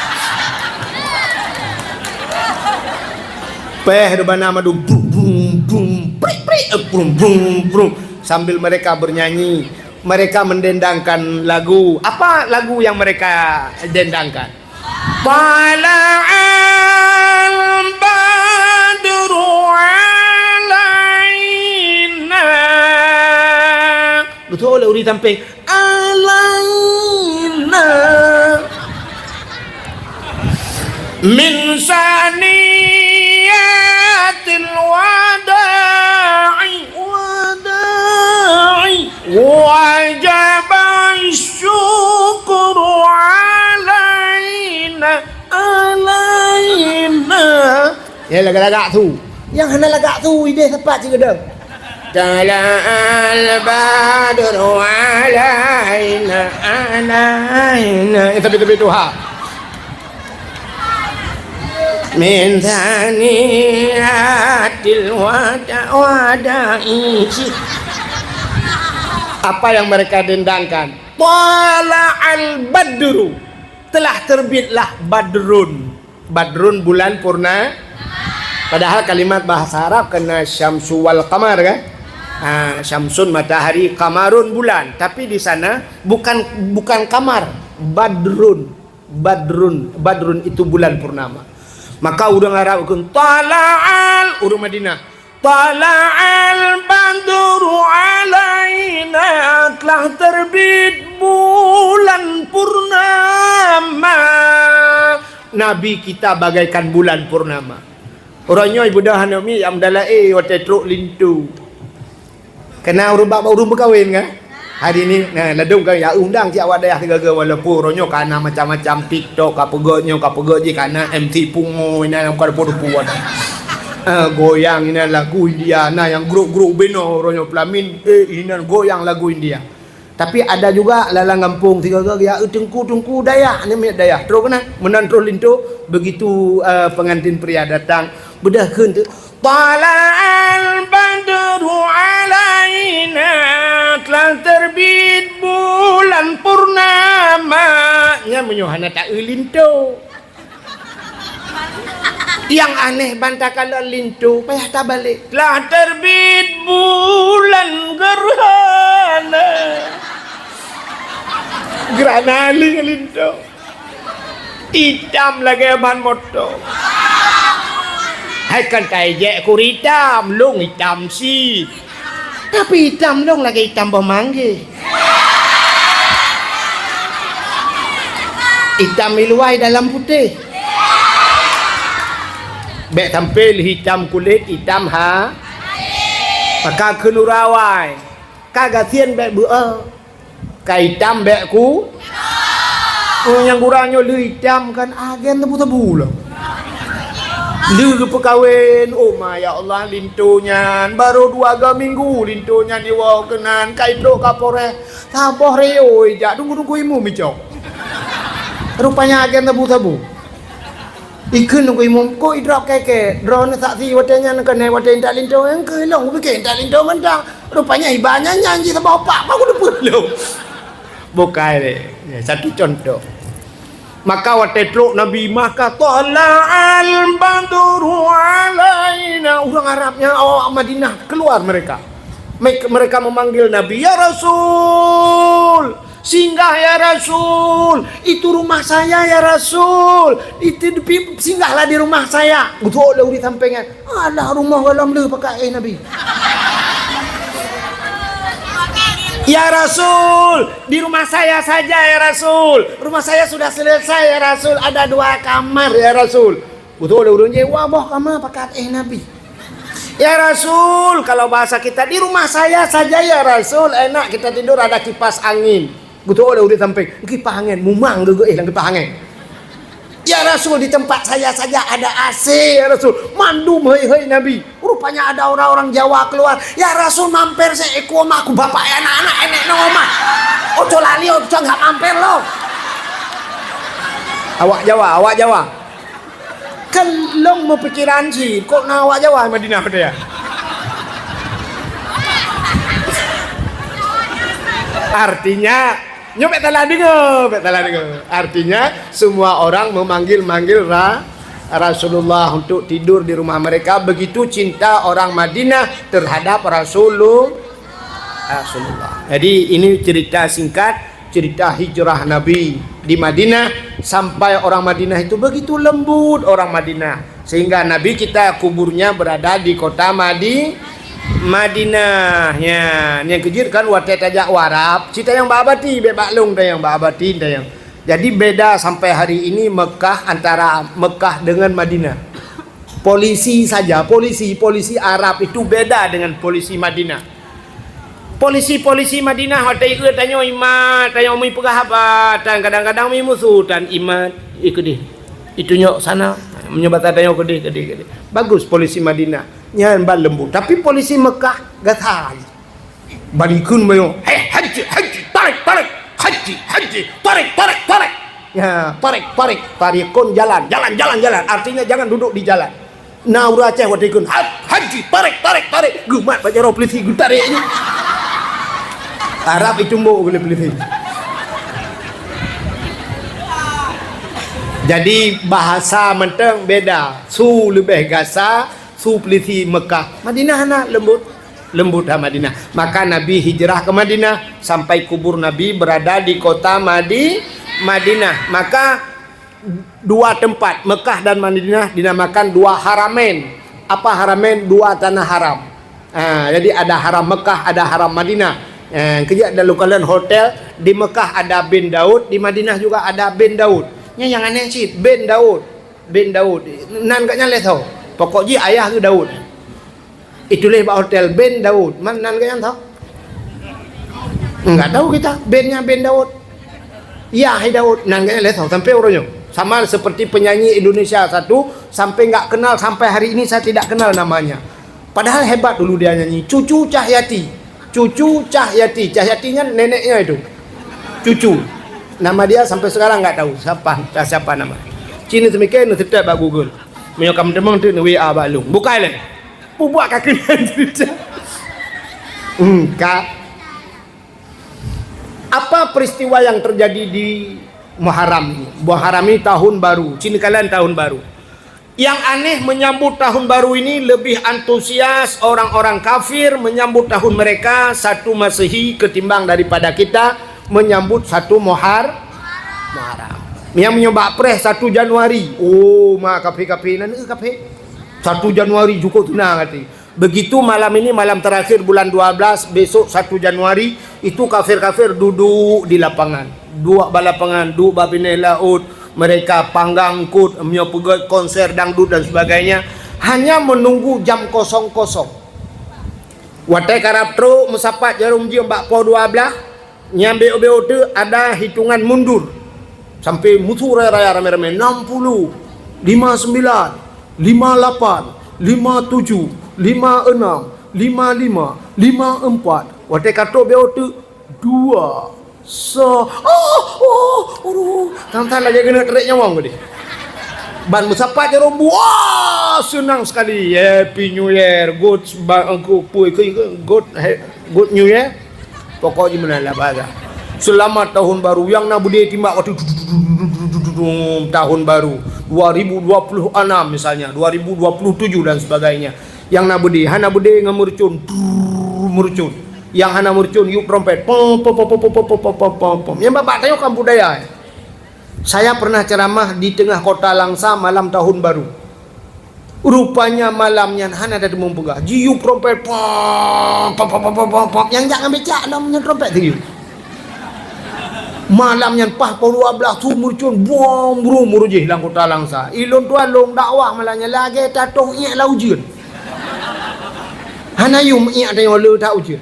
Peh rebana madu bum bum bum prik prik bum bum bum sambil mereka bernyanyi, mereka mendendangkan lagu. Apa lagu yang mereka dendangkan? Tala'al badru alaina. Betul uri tamping alaina min saniyatil wada'i wajaba syukru alaina. Ya lagak-lagak tu, yang hana lagak tu ide tepat je dah. Tala'al badru alaina tapi tu ha min thaniyatil wada'i. Apa yang mereka dendangkan? Tala'al badru, telah terbitlah badrun. Badrun bulan purna. Padahal kalimat bahasa Arab kena syamsu wal qamar kan? Syamsun matahari, qamarun bulan. Tapi di sana bukan kamar, badrun itu bulan purnama. Maka orang Arab pun tala'al, orang Madinah, tala'al badru alaina, telah terbit bulan purnama. Nabi kita bagaikan bulan purnama. Orangnya ibu dah nami yang dalai waktu truk lintu. Kena urung berkahwin kan? Hari ni ladung kan ya undang si awak dah tiga walaupun orangnya kana macam-macam TikTok apa je kana MC pungo ina yang kada puan. Goyang ina lagu India nah yang grup-grup beno orangnya pelamin ina goyang lagu India. Tapi ada juga lalang kampung tiga ya tengku Dayak ni miat Dayak. Terus kena menan terus lintu begitu pengantin pria datang bedah keun tu tala'al badru alaina, telah terbit bulan purnama. Nya menyuhana tak lintu. Yang aneh bantah kalau lintu payah tak balik. Telah terbit bulan gerhana. Gerhana lintu. Hitam lagi ban motor. Hai kan tai je ku hitam, long hitam si. Tapi hitam long lagi hitam bermanggi. Hitam iluai dalam putih. Bek tampil hitam kulit, hitam ha. Maka kenurawai. Kagak sien bek bua. Ka hitam bek ku. Yang kurangnya lu hitam kan agen tebu-tebu lah. Lu perkahwin, oh my ya Allah lintunya baru 2 minggu lintunya dibawa kenan kaidro kapore taboh reo ija tunggu imu micok. Rupanya agen tebu-tebu. Ikun nunggu imu ko idrop keke drone saksi watenya nak kena waten tak lintu yang ke long bikin tak lintu mentang. Rupanya ibanya nyanyi sama opak aku depan lo. Bukai deh. Satu contoh. Maka watetruk Nabi maka tala'al badru alaina. Orang Arabnya orang Madinah keluar mereka. Mereka memanggil Nabi, ya Rasul, singgah ya Rasul, itu rumah saya ya Rasul, itu singgahlah di rumah saya. Betul lah uri sampengan. Alah rumah dalam le pakai Nabi. Ya Rasul, di rumah saya saja ya Rasul. Rumah saya sudah selesai ya Rasul. Ada 2 kamar ya Rasul. Betul lah urunnya, wah boh kamar pakai Nabi. Ya Rasul, kalau bahasa kita di rumah saya saja ya Rasul, enak kita tidur ada kipas angin. Betul udah sampai kipas angin, mumang juga kipas angin. Ya Rasul, di tempat saya saja ada AC ya Rasul. Mandum hei Nabi. Rupanya ada orang-orang Jawa keluar. Ya Rasul mampir saya iku omahku bapak anak-anak enek nang omah. Ojo lali ojo enggak mampir lo. Awak Jawa. Kan long mau pikiran sih, kok nawak Jawa Madinah dia. Artinya nyobek telah dengar. Artinya semua orang memanggil Rasulullah untuk tidur di rumah mereka. Begitu cinta orang Madinah terhadap Rasulullah. Jadi ini cerita singkat, cerita hijrah Nabi di Madinah, sampai orang Madinah itu begitu lembut orang Madinah, sehingga Nabi kita kuburnya berada di kota Madinah. Ya, yang kejir kan watet ajak warap, cita yang babati bebaklung tayang babati tayang. Jadi beda sampai hari ini Mekah, antara Mekah dengan Madinah. Polisi saja, polisi Arab itu beda dengan polisi Madinah. Polisi Madinah hotai ke tanya imat, tanya umi pegah apa, dan kadang-kadang mi musuh dan imat ikut di. Itu nyok sana menyebata tanya ke di. Bagus polisi Madinah, nyan bal lembu. Tapi polisi Mekah gatal. Balikun mayo, haji, tarik, haji, tarik. Ya, tarikun jalan. Artinya jangan duduk di jalan. Naura Aceh wadikun, haji, tarik. Gumat baca roh polisi tarik ini. Arab itu mau boleh beli. Jadi bahasa menteng beda. Su lebih gasa, su peliti Mekah. Madinah anak lembut Madinah. Maka Nabi hijrah ke Madinah sampai kubur Nabi berada di kota Madinah. Maka 2 tempat Mekah dan Madinah dinamakan 2 haramen. Apa haramen? 2 tanah haram. Jadi ada haram Mekah, ada haram Madinah. Kerja ada lokalan hotel di Mekah ada bin Daud, di Madinah juga ada bin Daud. Yang aneh sih bin Daud. Nan gak nyale tahu. Pokoknya ayah tu Daud. Itulah hotel bin Daud. Man nan gak tahu? Enggak tahu kita binnya bin Daud. Ya hai Daud. Nan gak nyale tahu sampai orangnya. Sama seperti penyanyi Indonesia satu sampai nggak kenal, sampai hari ini saya tidak kenal namanya. Padahal hebat dulu dia nyanyi. Cucu Cahyatinya neneknya itu cucu, nama dia sampai sekarang nggak tahu siapa nama. Cina semikian tetap bak Google menyokam demang tu WA balung buka le buat kaki cerita. Apa peristiwa yang terjadi di Muharram ini? Muharram ini tahun baru, Cina kalian tahun baru. Yang aneh menyambut tahun baru ini lebih antusias orang-orang kafir menyambut tahun mereka 1 Masehi ketimbang daripada kita menyambut 1 Muharram. Yang menyebab pres 1 Januari. Oh, mak kafir-kafir nan kafir. 1 Januari cukup tenang hati. Begitu malam ini malam terakhir bulan 12, besok 1 Januari itu kafir-kafir duduk di lapangan. Dua balapangan, dua babine laut. Mereka panggang kut, menyopegat konser dangdut dan sebagainya, hanya menunggu jam 00. Watai karap tro mesapat jarum jam 12 nyambe obeo tu ada hitungan mundur sampai mutu raya rame-rame 60, 59, 58, 57, 56, 55, 54. Watai kato obeo tu 2 Tantan lagi kena terik nyawang tadi. Ban musapat jarum wah senang sekali. Happy New Year, good New Year. Pokoknya menalah bahasa. Selamat tahun baru yang nak budaya timbak waktu tahun baru 2026 misalnya, 2027 dan sebagainya. Yang hana bede ngamurcun, murcun. Yang hana murcun yuk trompet, pom pom pom pom pom pom pom pom pom. Yang bapak tahu kan budaya. Saya pernah ceramah di tengah kota Langsa malam tahun baru. Rupanya malamnya hana ada demung pegah. Jiu trompet pom pom pom pom pom pom. Yang jangan becak namanya trompet tinggi. Malamnya pah pol 12 tu murcun bom bro murujih lang kota Langsa. Ilon tuan long dakwah malahnya lagi tatong iak la ujian. Hana yum iak ada yang le tak ujian.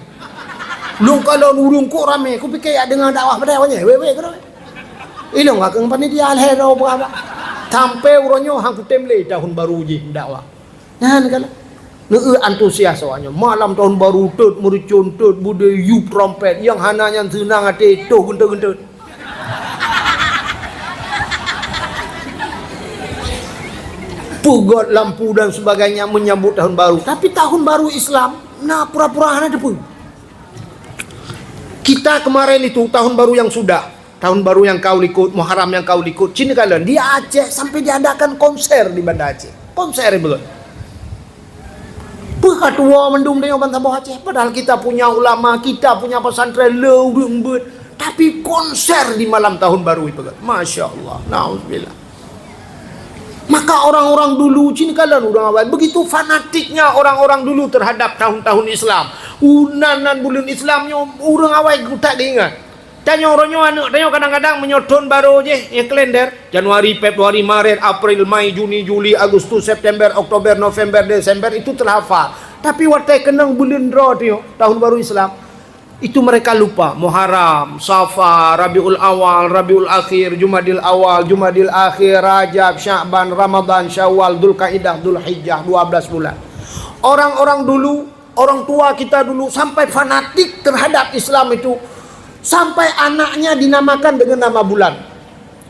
Long kalau urung kok rame, ku fikir ya dengar dakwah pada awaknya. Wewe kau. Ilong akeng panitia alhero apa? Sampai uronyo hang kutemle tahun baru je dakwah. Nah kala. Neu antusias awaknya. Malam tahun baru tut murcun tut bude yup trompet yang hananya senang ate toh gentut-gentut. Pugot lampu dan sebagainya menyambut tahun baru. Tapi tahun baru Islam nah pura-pura hana depu. Kita kemarin itu tahun baru yang sudah, tahun baru yang kau ikut, Muharram yang kau ikut, Cina kalian di Aceh sampai diadakan konser di Banda Aceh. Konser betul. Ketua mendung dengan bangsa Aceh. Padahal kita punya ulama, kita punya pesantren leung bet, tapi konser di malam tahun baru itu kan. Masya Allah. Nauzubillah. Maka orang-orang dulu Cina kalian udah ngawal begitu fanatiknya orang-orang dulu terhadap tahun-tahun Islam. Unanan bulan Islamnya orang awal tak diingat. Tanya orangnya anak, tanya kadang-kadang menyoton baru je ya kalender Januari, Februari, Maret, April, Mei, Juni, Juli, Agustus, September, Oktober, November, Desember itu terhafal. Tapi waktu kenang bulan draw tu tahun baru Islam itu mereka lupa. Muharram, Safar, Rabiul Awal, Rabiul Akhir, Jumadil Awal, Jumadil Akhir, Rajab, Sya'ban, Ramadan, Syawal, Dzulqa'dah, Dzulhijjah 12 bulan. Orang-orang dulu, orang tua kita dulu sampai fanatik terhadap Islam itu. Sampai anaknya dinamakan dengan nama bulan.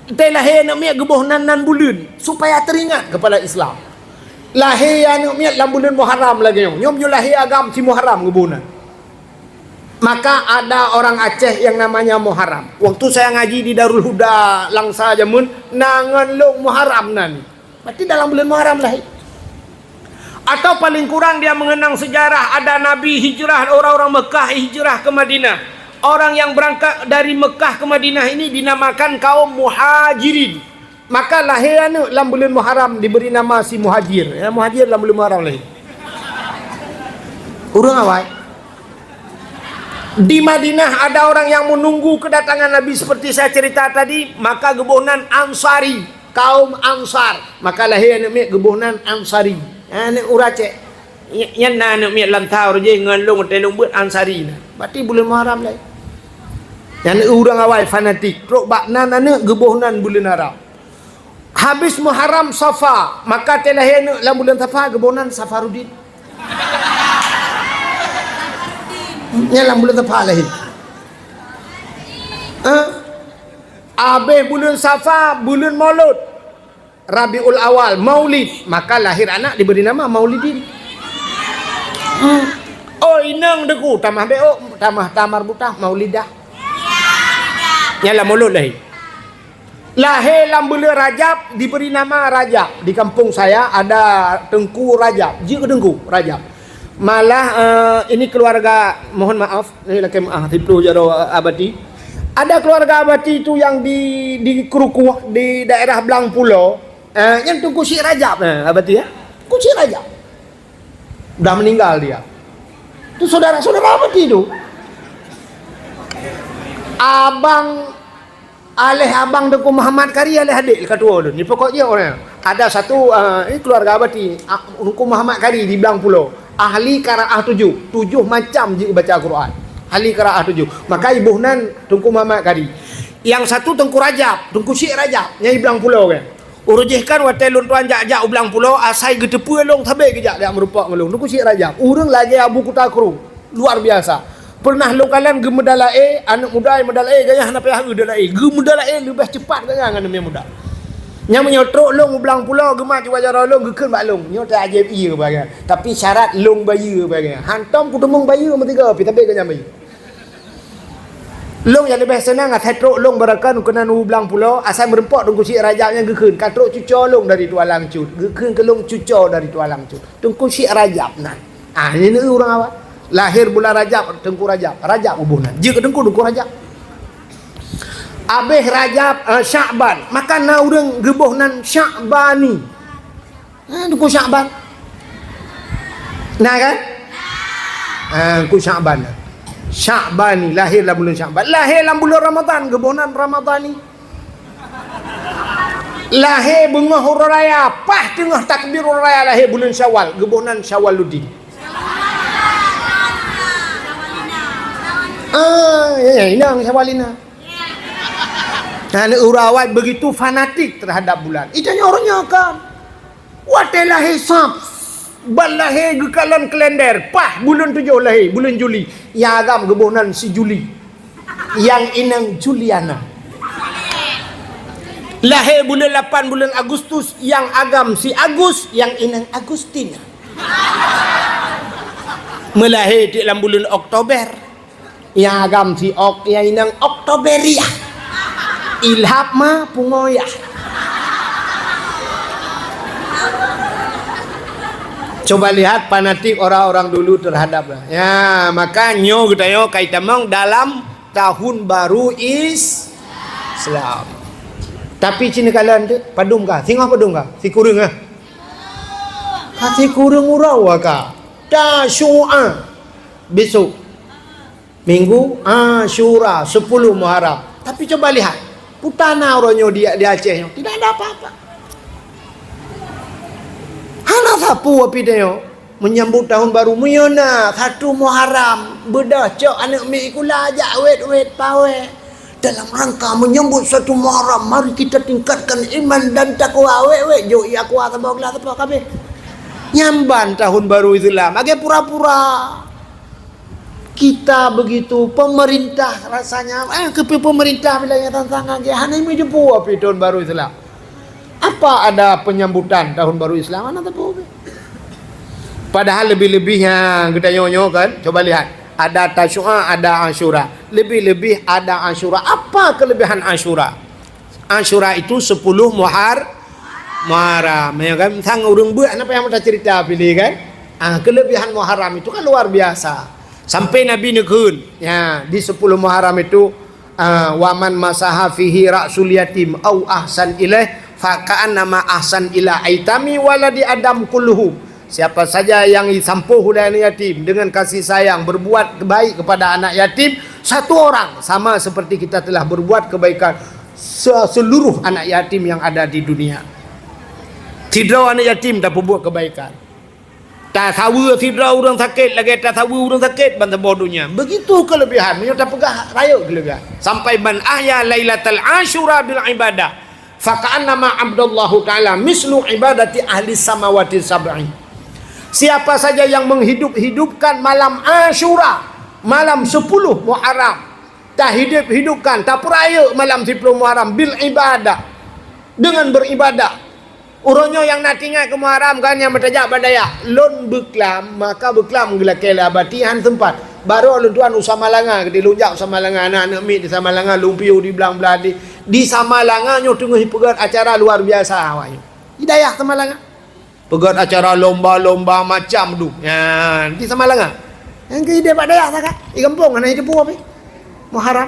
Kita lahir namanya geboh nan bulan supaya teringat kepada Islam. Lahir namanya dalam bulan Muharram lagi nyom lahir agam si Muharram gebohnan. Maka ada orang Aceh yang namanya Muharram. Waktu saya ngaji di Darul Huda Langsa Jamun nangan long Muharram nani. Berarti dalam bulan Muharram lahir. Atau paling kurang dia mengenang sejarah ada Nabi hijrah, orang-orang Mekah hijrah ke Madinah. Orang yang berangkat dari Mekah ke Madinah ini dinamakan kaum Muhajirin. Maka lahir dalam bulan Muharram diberi nama si Muhajir. Ya, Muhajir dalam bulan Muharram lahir. Urang awal. Di Madinah ada orang yang menunggu kedatangan Nabi seperti saya cerita tadi, maka gebohnan Ansari, kaum Ansar. Maka lahir namanya gebohnan Ansari. Anak urace. Yang nak mi lantau je ngalung telung buat Ansari. Berarti bulan Muharram lah. Yang orang awal fanatik. Rok baknan anak gebohnan bulan Arab. Habis Muharram Safar, maka telahir dalam bulan Safar gebohnan Safaruddin. Yang dalam bulan Safar lahir. Habis bulan Safar, bulan Maulud, Rabiul Awal, Maulid, maka lahir anak diberi nama Maulidin. Oh inang deku tamah beo tamah tamar butah Maulidah. Nyala Maulud lahir. Lahir dalam bulan Rajab diberi nama Rajab. Di kampung saya ada Tengku Rajab. Jika Tengku Rajab. Malah ini keluarga, mohon maaf, ini laki maaf Tiplu Jaro Abati. Ada keluarga Abati itu yang di Kerukuh di daerah Belang Pulau, yang Tengku Syekh Rajab, Abati ya. Tengku Syekh Rajab. Dah meninggal dia. Itu saudara-saudara Abati itu. Abang Tengku Muhammad Kari alih adik ketua tu. Ni pokoknya orang. Ada satu ini keluarga Abati, Tengku Muhammad Kari di Belang Pulau. Ahli qiraah 7 macam je baca Quran. Ahli qiraah 7. Maka ibuhnan Tengku Muhammad Kari. Yang satu Tengku Rajab, Tengku Syekh Rajab, nyai Belang Pulau kan. Urujihkan watelun tuan jak-jak Belang Pulau asai gedepu long tabe kejak dia merupak ngelung. Tengku Syekh Rajab. Urang lagi Abu Kutakru. Luar biasa. Pernah lo kalian gemedala anak muda medala gaya hana payah gedala gemedala lebih cepat gaya dengan dia muda. Yang menyotrok long Belang Pulau gemak wajar long gekeun bak long. Nyo tak ajaib iya bagai. Tapi syarat long bayi bagai. Hantam kutemung bayi nombor 3 tapi tabe gaya bayi. Long yang lebih senang atai truk long berakan kena nublang pulau asal merempok tunggu si rajabnya gekun katruk cucor long dari tualang cut gekun ke long cucor dari tualang cut tunggu si rajab nah ini orang awak lahir bulan Rajab tengku Rajab hubungan jika tengku Rajab abih Rajab Sya'ban maka na urang gebuhnan Sya'bani tengku Sya'ban nah kan tengku Sya'ban Sya'bani lahir dalam bulan Sya'ban lahir dalam bulan Ramadan gebuhnan Ramadhani lahir bunga hurraya pah tengah takbir hurraya lahir bulan Syawal gebuhnan Syawaludin inang Syawalina. Nah, urawat begitu fanatik terhadap bulan. Itanya orangnya kan. Watelah hisab. Balahir gekalan kalender. Pah bulan 7 lahir, bulan Juli. Yang agam gebunan si Juli. Yang inang Juliana. Lahir bulan 8 bulan Agustus, yang agam si Agus, yang inang Agustina. Melahir di dalam bulan Oktober. Yang agam si Ok yang inang Oktoberia Ilhab ma pungoya coba lihat fanatik orang-orang dulu terhadap ya makanya kita yo kaitamong dalam tahun baru Islam tapi cina kalian tu padum kah singah padum kah si kurung ah si kurung urau kah Tasyu'a besok Minggu Asyura 10 Muharram. Tapi coba lihat putana orangnya di Aceh tidak ada apa-apa. Hana sapu api dia menyambut tahun baru muyona 1 Muharram bedah cok anak mi kula ajak wet pawe dalam rangka menyambut 1 Muharram mari kita tingkatkan iman dan takwa wet jo iya kuat apa gelas apa kabeh nyamban tahun baru Islam agak pura-pura kita begitu pemerintah rasanya ke pemerintah bilangnya tentang aja hanya menjempu api tahun baru Islam apa ada penyambutan tahun baru Islam mana tahu padahal lebih-lebihnya kita nyonyo kan coba lihat ada Tasyu'a ada Asyura lebih-lebih ada Asyura apa kelebihan Asyura itu 10 Muharram ya kan sang urung buat apa yang kita cerita pilih kan kelebihan Muharram itu kan luar biasa. Sampai Nabi nekun ya di 10 Muharram itu waman masaha fihi ra'sul yatim au ahsan ilaih fa ka'annama ahsan ila aitami waladi adam kulluhu. Siapa saja yang disampuh oleh anak yatim dengan kasih sayang berbuat baik kepada anak yatim satu orang sama seperti kita telah berbuat kebaikan seluruh anak yatim yang ada di dunia. Tidak anak yatim tak berbuat kebaikan. Tak tahu tidak orang sakit lagi tak tahu orang sakit bantah bodohnya begitu kelebihan menyata pegah raya kelebihan sampai man ahya lailatal asyura bil ibadah fa ka'annama abdallahu ta'ala mislu ibadati ahli samawati sab'i siapa saja yang menghidupkan malam Asyura malam 10 Muharram tak hidupkan tak peraya malam 10 Muharram bil ibadah dengan beribadah. Urangnya yang nak tinggal ke Muharram kan yang bertajak badaya lon beklam maka beklam gelakela batihan tempat baru alun tuan Usamalanga di lunjak Usamalanga anak-anak mi di Samalanga lumpiu di belang-belang di Samalanga nyo tengah pegat acara luar biasa awaknya hidayah Samalanga pegat acara lomba-lomba macam tu ya di Samalanga yang ke ide badaya sakat di kampung anak hidup apa Muharram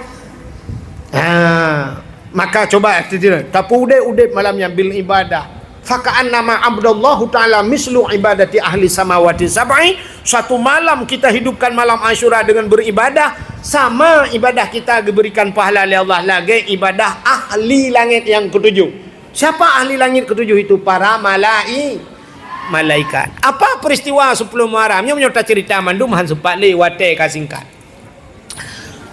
maka coba tapu ude malamnya bil ibadah faka'annama abdallahu ta'ala mislu ibadati ahli samawati sab'i satu malam kita hidupkan malam Asyura dengan beribadah sama ibadah kita diberikan pahala oleh Allah lagi ibadah ahli langit yang ketujuh. Siapa ahli langit ketujuh itu? Para malaikat. Apa peristiwa 10 Muharram yang menyerta cerita mandum han sempat lewate kasingkat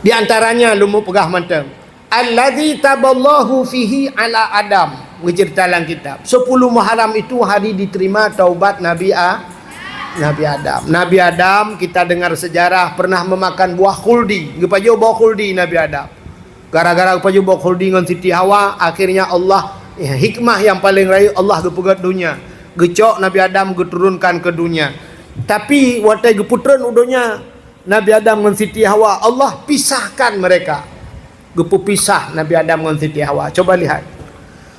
di antaranya lumu pegah manteng alladzi taballahu fihi ala Adam mencerita dalam kitab 10 Muharram itu hari diterima taubat Nabi Adam. Nabi Adam kita dengar sejarah pernah memakan buah khuldi. Gepajo buah khuldi Nabi Adam. Gara-gara gepajo buah khuldi dengan Siti Hawa akhirnya Allah hikmah yang paling raya Allah gepegat dunia. Gecok Nabi Adam geturunkan ke dunia. Tapi watai geputran udonya Nabi Adam dengan Siti Hawa Allah pisahkan mereka. gepu pisah Nabi Adam dengan Siti Hawa. Coba lihat.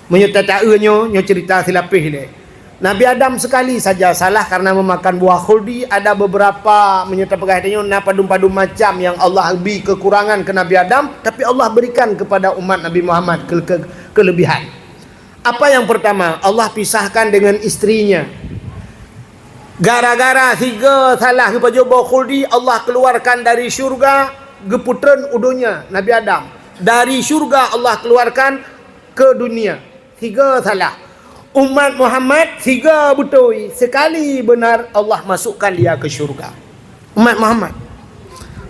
Menyertai nyo cerita silapih dia. Nabi Adam sekali saja salah karena memakan buah khuldi. Ada beberapa menyertai perhatiannya na padum-padum macam yang Allah beri kekurangan ke Nabi Adam, tapi Allah berikan kepada umat Nabi Muhammad kelebihan. Apa yang pertama? Allah pisahkan dengan istrinya. Gara-gara 3 salah kepada buah khuldi, Allah keluarkan dari syurga geputren udunya Nabi Adam. Dari syurga Allah keluarkan ke dunia. 3 salah. Umat Muhammad 3 betul. Sekali benar Allah masukkan dia ke syurga. Umat Muhammad.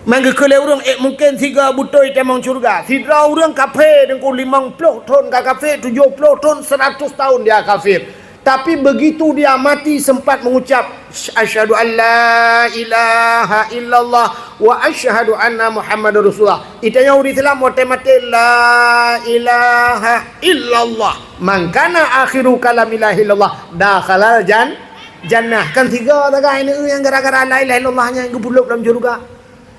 Mangga kalau orang mungkin 3 betul temang syurga. Sidra orang kafir dengan 50 tahun ke kafir, 70 tahun, 100 tahun dia kafir. Tapi begitu dia mati sempat mengucap asyhadu an la ilaha illallah wa asyhadu anna Muhammadar Rasulullah. Itanya orang Islam mati la ilaha illallah. Man kana akhiru kalam la ilaha illallah dakhala jannah. Kan 3 tagah ini yang gara-gara la ilaha illallahnya yang gebuluk dalam syurga.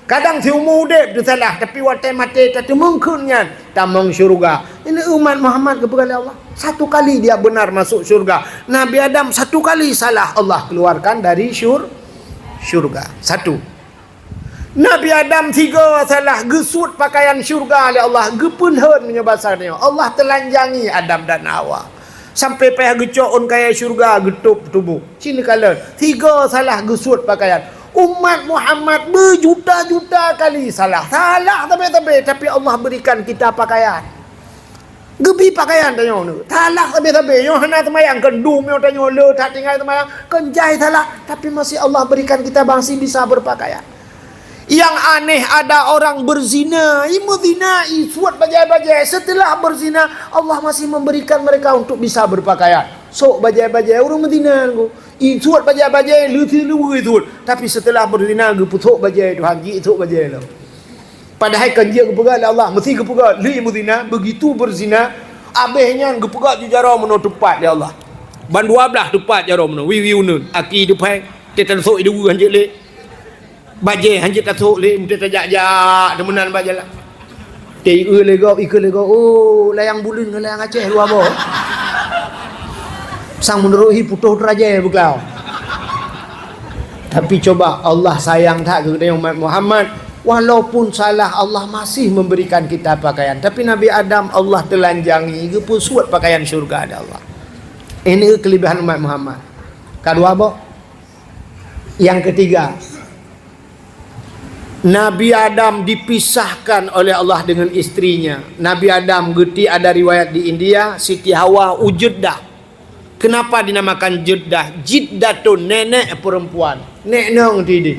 Kadang si umur udip tu salah, tapi waktu mati tak mungkinnya tamang syurga. Ini umat Muhammad kepada Allah. 1 kali dia benar masuk syurga. Nabi Adam 1 kali salah, Allah keluarkan dari syurga. 1. Nabi Adam 3 salah, gesut pakaian syurga oleh Allah, gepunhen menyebasarnya. Allah telanjangi Adam dan Hawa. Sampai payah gecok kaya syurga getup tubuh. Sini kalian 3 salah gesut pakaian. Umat Muhammad berjuta-juta kali salah tapi Allah berikan kita pakaian. Gebi pakaian tanya ni. Salah tapi yo hana temayang kendum yo tanya le tak tinggal temayang kenjai salah tapi masih Allah berikan kita masih bisa berpakaian. Yang aneh ada orang berzina, zina, suat bajai-bajai. Setelah berzina Allah masih memberikan mereka untuk bisa berpakaian. Sok bajai-bajai orang berzina ku. Suat bajai-bajai lu itu. Tapi setelah berzina geputuk bajai tu hagi itu bajai lah. Padahal kanjia kepegat Allah mesti kepegat li berzina, begitu berzina abehnya kepegat jujara meno tepat dia Allah. Ban 12 tepat jara meno wiu nun. Aki depan tetan sok itu hanjit le. Bajai hanjit tak sok le mesti tajak-jak demenan bajai lah. Tei le go ikut le go. Oh layang bulun layang Aceh luar boh. Sang meneruhi putuh raja berkelau. Tapi coba Allah sayang tak kepada umat Muhammad. Walaupun salah Allah masih memberikan kita pakaian. Tapi Nabi Adam Allah telanjangi. Dia pun suat pakaian syurga ada Allah. Ini kelebihan umat Muhammad. Kedua apa? Yang ketiga. Nabi Adam dipisahkan oleh Allah dengan istrinya. Nabi Adam geti ada riwayat di India. Siti Hawa Ujuddah. Kenapa dinamakan Jeddah? Jiddatun, nenek perempuan. Nek nong tidi.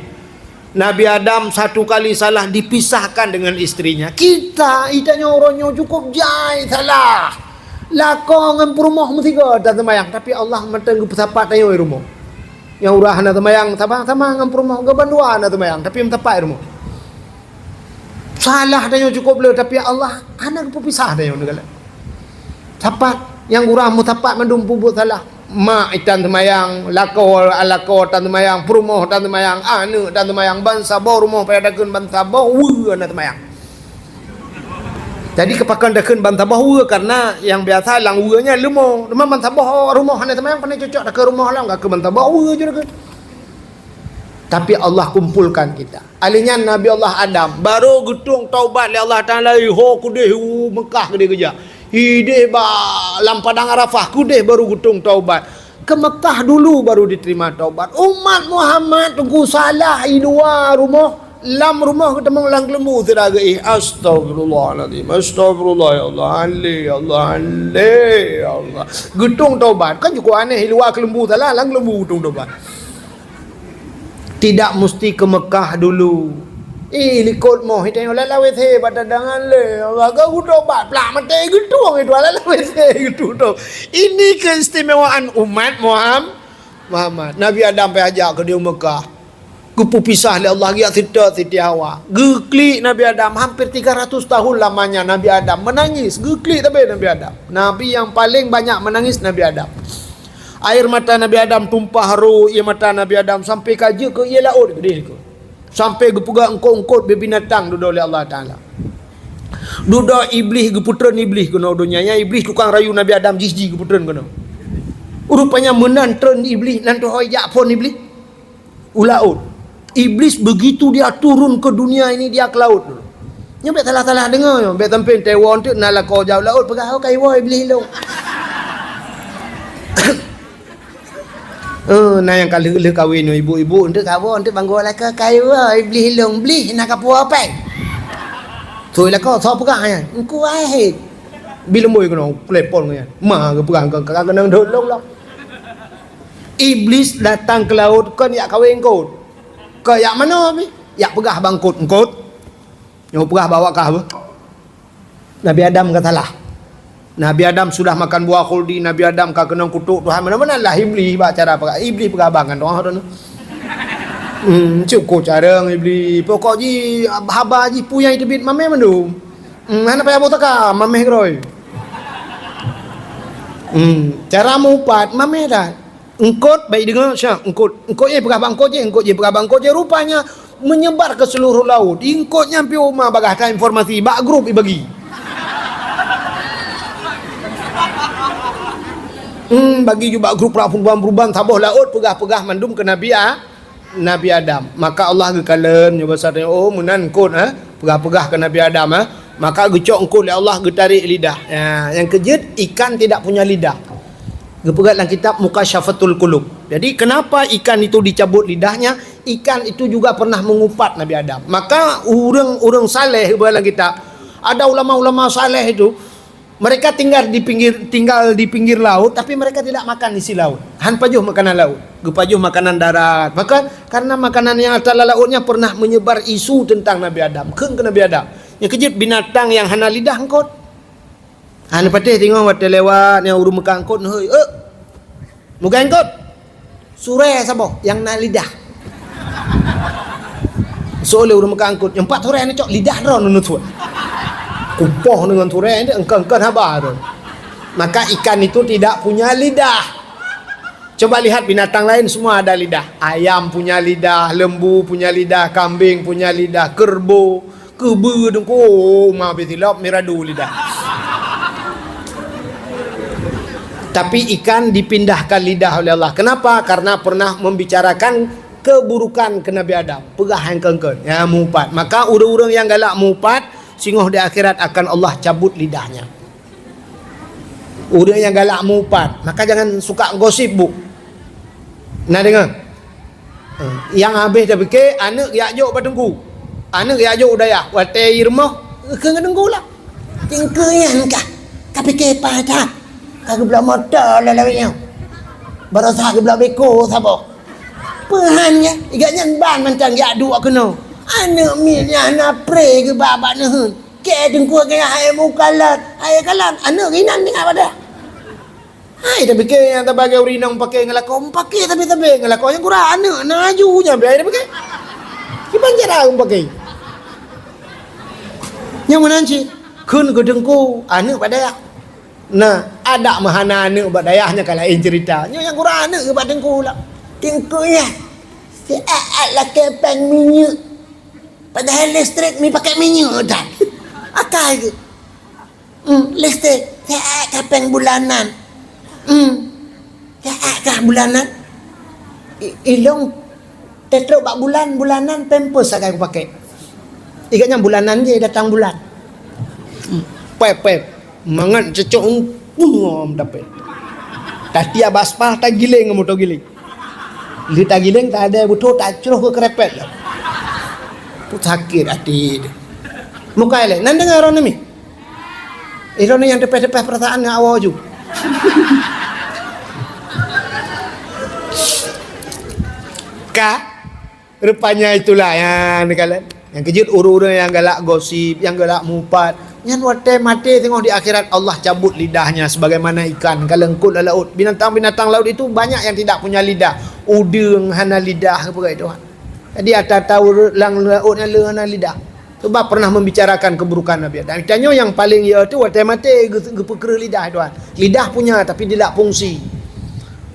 Nabi Adam 1 kali salah dipisahkan dengan istrinya. Kita itanya orangnya cukup jai salah. Lakong dengan perumah mesti ke tak temayang. Tapi Allah menteng kepesapat tayo rumah. Yang urah na temayang sama dengan perumah ke bandua na temayang. Tapi mentepat rumah. Salah tayo cukup le tapi Allah anak kepisah tayo negala. Tepat. Yang urah mutapat mandum pubut salah. Mak itan temayang, lakor tan temayang, perumoh tan temayang, anu tan temayang, bangsa bau rumah pada dakun bangsa bau ana temayang. Jadi kepakan dakun bangsa bau karena yang biasa lang uanya lemo, rumah bangsa bau rumah ana temayang pandai cocok dak ke rumah lang enggak ke bangsa bau je dak. Tapi Allah kumpulkan kita. Alinya Nabi Allah Adam baru getung taubat li Allah Taala ho kudeh Mekah gede kerja. Hidih lam padang Arafah kudeh baru gutung taubat. Ke Mekah dulu baru diterima taubat. Umat Muhammad tunggu salah dua rumah, lam rumah ketemu lang lembu tidak astagfirullahaladzim. Astagfirullah ya Allah. Ya Allah. Gutung taubat. Kan cukup aneh luar ke lembu salah lang lembu gutung taubat. Tidak mesti ke Mekah dulu. Likut moh itu yang lalu wese pada dengan le. Agak udah plak mati gedung itu lalu wese gitu tu. Ini keistimewaan umat Muhammad. Nabi Adam pergi ajak ke dia Mekah. Kupu pisah oleh Allah ya Siti Hawa. Geklik Nabi Adam hampir 300 tahun lamanya Nabi Adam menangis. Geklik tapi Nabi Adam. Nabi yang paling banyak menangis Nabi Adam. Air mata Nabi Adam tumpah ru ia mata Nabi Adam sampai kaji ke ia laut gede ke. Sampai gepuga engkau-engkau binatang duduk oleh Allah Ta'ala. Duda iblis ke puteren iblis kena dunia iblis tukang rayu Nabi Adam jiji ke puteren kena. Rupanya menantren iblis nanti hoyak pun iblis. Ulaut. Iblis begitu dia turun ke dunia ini dia ke laut dulu. Nyampe salah-salah dengar yo, be tampin tewon tu nala kau jauh laut pegah kai wo iblis lu. Nah yang kali le kahwin ibu-ibu untuk kawon untuk banggo lah ke kai wo iblis long beli nak apa apa. Tu lah kau so pegah ya. Engku ai. Bila moi kena klepon kan. Ma ke pegang ke kena dot long. Iblis datang ke laut kan ya kahwin kau. Ke yak mana ni? Yak pegah bangkut engkau. Yang pegah bawa ke apa? Nabi Adam kata lah. Nabi Adam sudah makan buah khuldi. Nabi Adam kena kutuk Tuhan. Mana-mana lah iblis buat cara apa? Iblis pegah bangan orang tu. Cukup cara iblis. Pokok ji haba ji puyai tebit mameh mandum. Mana payah botaka mameh kroi. Cara mupat mameh dah. Engkot baik dengar Syah. Engkot je pegah bangkot je. Engkot je pegah bangkot je. Rupanya menyebar ke seluruh laut. Ingkot nyampi rumah bagahkan informasi bak grup bagi. Bagi juga grup perubahan saboh laut pegah-pegah mandum ke Nabi Adam. Maka Allah gekalen nyoba sadnya menan kod pegah-pegah ke Nabi Adam maka gecok engkau oleh Allah getarik lidah. Yang kejut ikan tidak punya lidah. Gepegat dalam kitab Mukasyafatul Qulub. Jadi kenapa ikan itu dicabut lidahnya? Ikan itu juga pernah mengupat Nabi Adam. Maka orang saleh dalam kitab ada ulama-ulama saleh itu mereka tinggal di pinggir laut tapi mereka tidak makan isi laut. Han pajuh makanan laut, gepajuh makanan darat. Maka karena makanan yang atas lautnya pernah menyebar isu tentang Nabi Adam. Keung ke Nabi Adam. Yang kejut binatang yang hana lidah engkot. Han patih tengok waktu lewat yang urung muka engkot heuy. Muka engkot. Sure sabo yang na lidah. Soalnya urung muka engkot. Yang 4 sore ni cok lidah ron nunut. Kupoh dengan sore ni engkang habar tu. Maka ikan itu tidak punya lidah. Coba lihat binatang lain semua ada lidah. Ayam punya lidah, lembu punya lidah, kambing punya lidah, kerbau, kebe dengko, ma betilop miradu lidah. Tapi ikan dipindahkan lidah oleh Allah. Kenapa? Karena pernah membicarakan keburukan ke Nabi Adam. Pegah yang kengken, ya mupat. Maka urang-urang yang galak mupat, singgoh di akhirat akan Allah cabut lidahnya. Urang yang galak mupat, maka jangan suka gosip bu. Nah dengar. Yang habis dah fikir anak yakjuk batengku. Anak yakjuk udaya. Wate irmah ke ngedengku lah. Tingkeyan kah? Ka fikir pada. Ka gebla motor lah lawanya. Barasa gebla beko sabo. Pehannya igaknya ban mancang yak dua kena. Anak milnya anak pre ke babak nehun. Ke dengku kena hai mukalat. Hai kalat anak rinan dengan pada. Hai tapi ke yang tabagai urinang pakai ngelakon pakai tapi ngelakon yang kurang anak najunya biar dia pakai. Gimana cara pakai? Yang menanci kun ke dengku anak pada ya. Nah, ada mahana anak buat dayahnya kalau lain cerita. Yang kurang anak ke buat dengku lah. Dengkunya. Si lah kepeng minyak. Padahal listrik ni pakai minyak dah. Akal ke? Listrik. Si kepeng bulanan. Kah bulanan. Ilong tetrok bak bulanan pampers akan aku pakai. Igaknya bulanan je datang bulan. Pep. Mangan cecok ngom dapat. Tadi abaspal tak giling motor giling. Li tak giling tak ada butuh tak ceroh ke kerepet lah. Put sakit hati. Muka elek. Nan dengar orang ni. Orang yang depan-depan perasaan dengan awal ju. Rupanya itulah yang kalian. Yang kejut urut-urut yang galak gosip, yang galak mupat. Yang wate mati tengok di akhirat Allah cabut lidahnya sebagaimana ikan kalengkut dalam laut. Binatang-binatang laut itu banyak yang tidak punya lidah. Udang hana lidah apa itu. Jadi tahu lang laut yang hana lidah. Sebab pernah membicarakan keburukan Nabi Adam. Tanya yang paling ya tu wate mati gepekera lidah tuan. Lidah punya tapi tidak fungsi.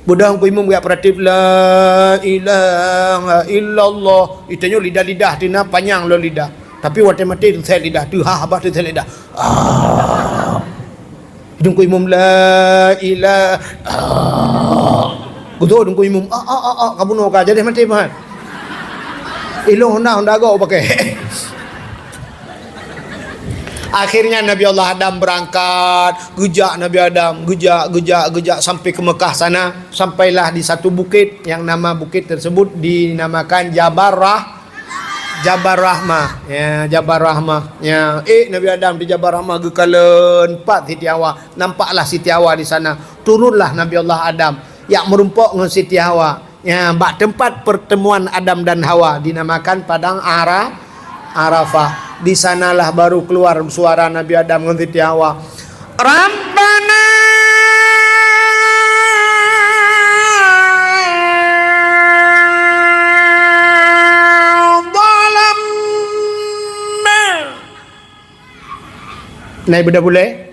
Budang ku imam gak pratif la ilaha illallah. Itanya lidah-lidah tina panjang lo lidah. Tapi waktu mati tu saya lidah tu habah tu saya lidah. Hidung ku imam la ilah. Gudo hidung ku imam kamu no ka jadi mati mah. Ilong honda agak pakai. Akhirnya Nabi Allah Adam berangkat, gejak Nabi Adam, gejak sampai ke Mekah sana, sampailah di satu bukit yang nama bukit tersebut dinamakan Jabal Rahmah. Ya, Jabal Rahmah. Ya, Nabi Adam di Jabal Rahmah gekalen 4 Siti Hawa. Nampaklah Siti Hawa di sana. Turunlah Nabi Allah Adam yang merumpok dengan Siti Hawa. Ya, tempat pertemuan Adam dan Hawa dinamakan padang Arafah. Di sanalah baru keluar suara Nabi Adam dengan Siti Hawa. Rabbana zalamna. Naik beda boleh?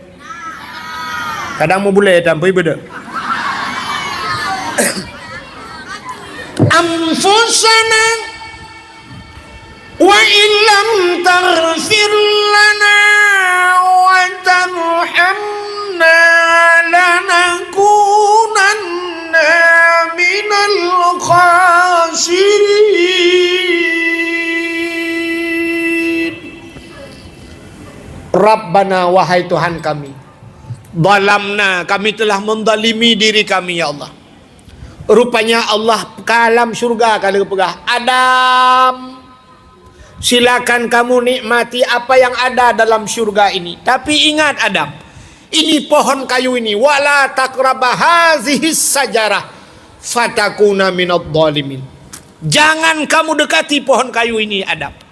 Kadang mau boleh tapi beda. Anfusana wa illam taghfir lana wa tarhamna lanakunanna minal khasirin. Rabbana, wahai Tuhan kami, zalamna, kami telah menzalimi diri kami ya Allah. Rupanya Allah kalam syurga kalau pegah Adam, silakan kamu nikmati apa yang ada dalam syurga ini. Tapi ingat Adam, ini pohon kayu ini, wala taqraba hazihi sajarah fatakuna minadh dhalimin. Jangan kamu dekati pohon kayu ini Adam.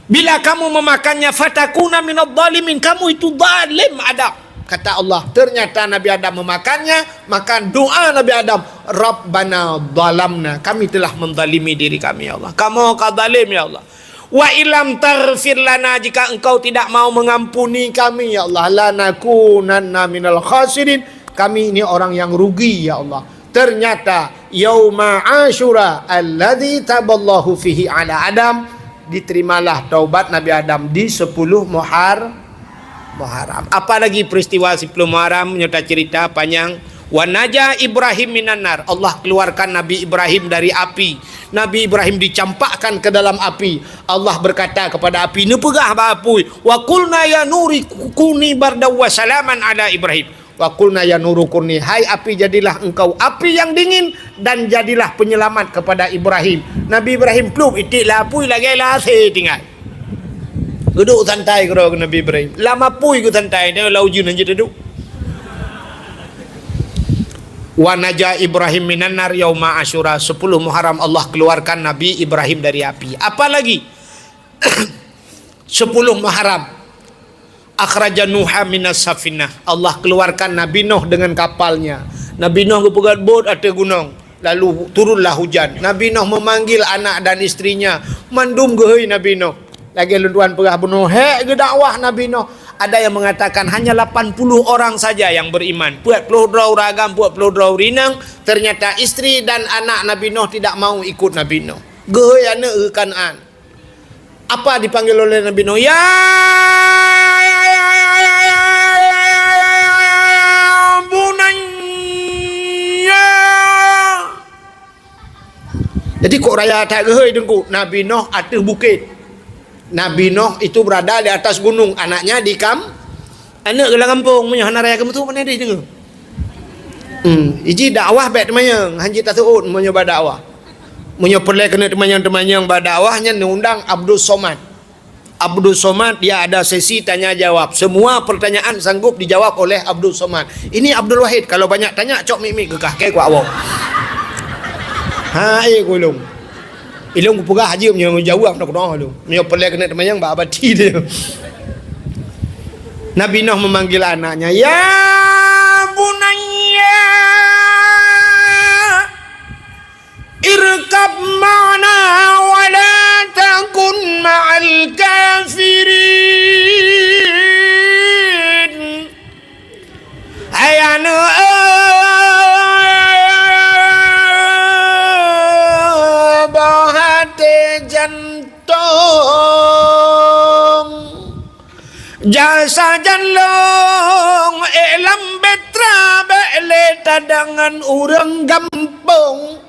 Bila kamu memakannya fatakuna minadh dhalimin, kamu itu zalim Adam. Kata Allah. Ternyata Nabi Adam memakannya, maka doa Nabi Adam, Rabbana zalamna, kami telah menzalimi diri kami ya Allah. Kamu zalim ya Allah. Wa ilam taghfir lana, jika engkau tidak mau mengampuni kami ya Allah, lanakunanna minal khasirin, kami ini orang yang rugi ya Allah. Ternyata yauma Asyura alladzi taballahu fihi ala Adam, diterimalah taubat Nabi Adam di 10 Muharram. Apalagi peristiwa 10 Muharram menyerta cerita panjang. Wa naja Ibrahim minan nar, Allah keluarkan Nabi Ibrahim dari api. Nabi Ibrahim dicampakkan ke dalam api. Allah berkata kepada api, "Ne pegah ba api. Wa qulna ya nuri kuni barda wa salaman ala Ibrahim." Wa qulna ya nuru kuni, hai api jadilah engkau api yang dingin dan jadilah penyelamat kepada Ibrahim. Nabi Ibrahim pluk itiklah api lagi lah tinggal. Duduk santai kau Nabi Ibrahim. Lama pui ku santai dia laujun aja duduk. Wa naja Ibrahim minan nar yauma Asyura, 10 Muharram Allah keluarkan Nabi Ibrahim dari api. Apalagi 10 Muharram akhraja Nuha minas safinah, Allah keluarkan Nabi Nuh dengan kapalnya. Nabi Nuh berpegat bot atas gunung, lalu turunlah hujan. Nabi Nuh memanggil anak dan istrinya, mandum gehoi Nabi Nuh. Lagi lunduan perah bunuh ke dakwah Nabi Nuh. Ada yang mengatakan hanya 80 orang saja yang beriman. Puat peludau ragam, puat peludau rinang. Ternyata istri dan anak Nabi Nuh tidak mau ikut Nabi Nuh. Gehoi anak Kan'an. Apa dipanggil oleh Nabi Nuh? Ya bunayya. Jadi kok raya tak gehoi dengku. Nabi Nuh atas bukit. Nabi Nuh itu berada di atas gunung, anaknya di anak gelang kampung punya hana raya kamu tu mana dia dengar. Iji dakwah baik temannya, hanji tak tahu menyoba dakwah. Menyopelai kena temannya berdakwahnya undang Abdul Somad. Abdul Somad dia ada sesi tanya jawab. Semua pertanyaan sanggup dijawab oleh Abdul Somad. Ini Abdul Wahid kalau banyak tanya cok mimik ke kah ku awak. Hai gulung. Ilung pegah haji punya jawab nak doa lu. Punya pelai kena teman yang abadi dia. Nabi Nuh memanggil anaknya, "Ya bunayya irkab ma'na wa la takun ma'al kafirin." Hai anak, jantung Jasa janlong elam betra bele tadangan urang gampung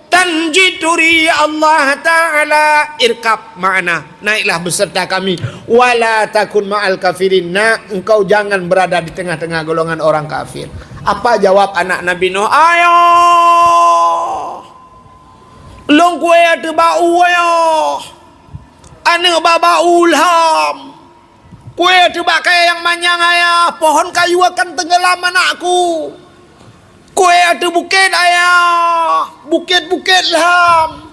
tanjituri Allah Ta'ala irkab makna naiklah beserta kami wala takun ma'al kafirin engkau jangan berada di tengah-tengah golongan orang kafir. Apa jawab anak Nabi Nuh? Ayo long kue ada bau ayo ane bau ulham kue ada bakai yang manyang ayah pohon kayu akan tenggelam anakku. Kue ada bukit ayah bukit-bukit lam.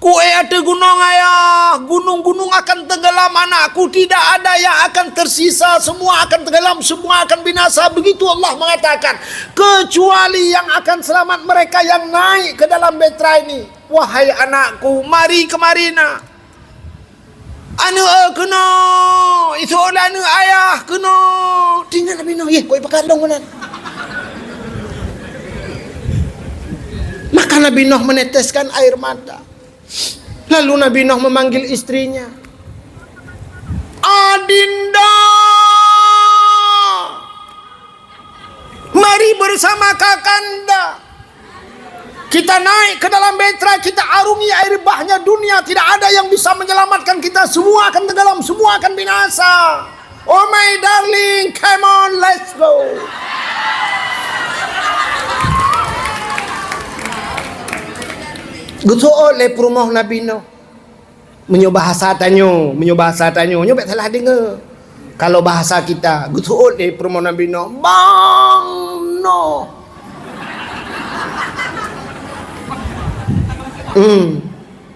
Kue ada gunung ayah gunung-gunung akan tenggelam anakku. Tidak ada yang akan tersisa, semua akan tenggelam, semua akan binasa. Begitu Allah mengatakan, kecuali yang akan selamat mereka yang naik ke dalam betra ini. Wahai anakku, mari kemari nak. Anu kena itu anu ayah kena tinggal Nabi Nuh. Kau pakai dong mana? Maka Nabi Nuh meneteskan air mata. Lalu Nabi Nuh memanggil istrinya. Adinda, mari bersama kakanda. Kita naik ke dalam betra, kita arungi air bahnya dunia. Tidak ada yang bisa menyelamatkan kita. Semua akan tenggelam, semua akan binasa. Oh my darling, come on, let's go. Gutu oleh perumah Nabi Nuh. Menyo bahasa tanyo, nyobek salah dengar. Kalau bahasa kita, gutu oleh perumah Nabi Nuh. Bang Nuh.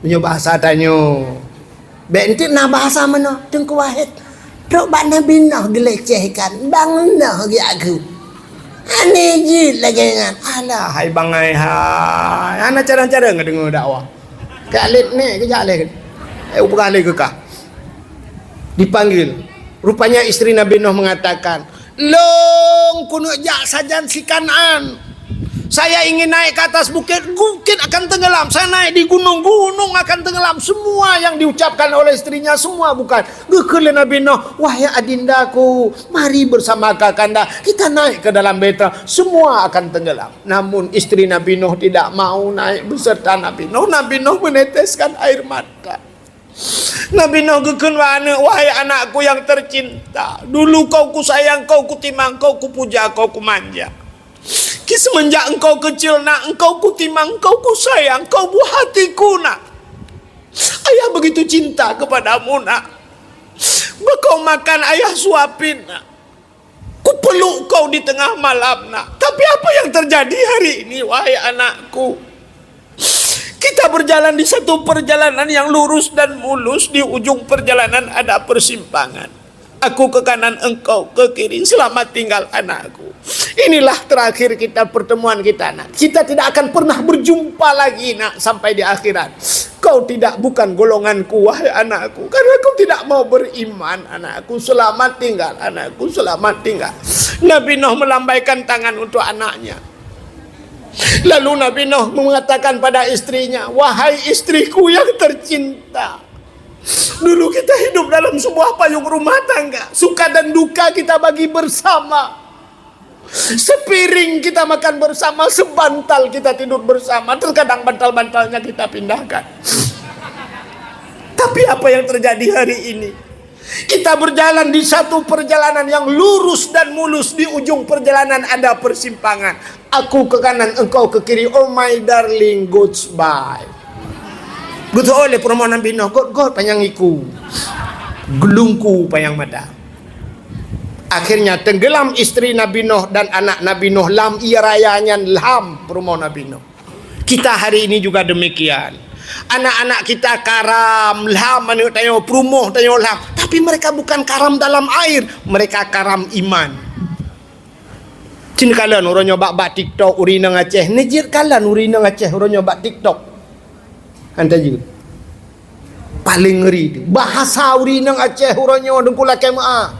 Menyo bahasa tanyo. Bentik na bahasa mana? Tengku wahid. Dok bak Nabi Nuh gelecehkan. Bang Nuh gi aku. Ane je lagi dengan alah hai bangai hai ana cara-cara ngedengar dakwah kalit ni ke jale beralih ke kah dipanggil rupanya istri Nabi Nuh mengatakan long kuno jak sajan si Kanan saya ingin naik ke atas bukit akan tenggelam saya naik di gunung akan tenggelam semua yang diucapkan oleh istrinya semua bukan gekele Nabi Nuh wahai adindaku mari bersama kakanda kita naik ke dalam betra semua akan tenggelam namun istri Nabi Nuh tidak mau naik beserta Nabi Nuh meneteskan air mata. Nabi Nuh gekun wahai anakku yang tercinta dulu kau ku sayang kau ku timang kau ku puja kau ku manja. Semenjak engkau kecil nak, engkau kutimang, engkau kusayang, engkau buah hatiku nak. Ayah begitu cinta kepadamu nak. Kau makan ayah suapin nak. Ku peluk kau di tengah malam nak. Tapi apa yang terjadi hari ini wahai anakku? Kita berjalan di satu perjalanan yang lurus dan mulus. Di ujung perjalanan ada persimpangan. Aku ke kanan, engkau ke kiri. Selamat tinggal anakku. Inilah terakhir kita pertemuan kita nak. Kita tidak akan pernah berjumpa lagi nak sampai di akhirat. Kau bukan golonganku wahai anakku. Karena kau tidak mau beriman anakku. Selamat tinggal anakku. Selamat tinggal. Nabi Nuh melambaikan tangan untuk anaknya. Lalu Nabi Nuh mengatakan pada istrinya, wahai istriku yang tercinta. Dulu kita hidup dalam sebuah payung rumah tangga. Suka dan duka kita bagi bersama. Sepiring kita makan bersama. Sebantal kita tidur bersama. Terkadang bantal-bantalnya kita pindahkan. Tapi apa yang terjadi hari ini? Kita berjalan di satu perjalanan yang lurus dan mulus. Di ujung perjalanan ada persimpangan. Aku ke kanan, engkau ke kiri. Oh my darling, goodbye. Gutu oleh permohonan Nabi Nuh, God panyangiku, gelungku payang mata. Akhirnya tenggelam istri Nabi Nuh dan anak Nabi Nuh. Lam ia rayanya lam permohonan Nabi Nuh. Kita hari ini juga demikian. Anak-anak kita karam lam, anu tayo perumoh tayo lam. Tapi mereka bukan karam dalam air, mereka karam iman. Cin kalan orang nyoba bak TikTok uri nang Aceh. Nejir kalan uri nang Aceh orang nyoba TikTok. Anda juga paling ngeri tu bahasa uri nang Aceh uranyo dengkula kema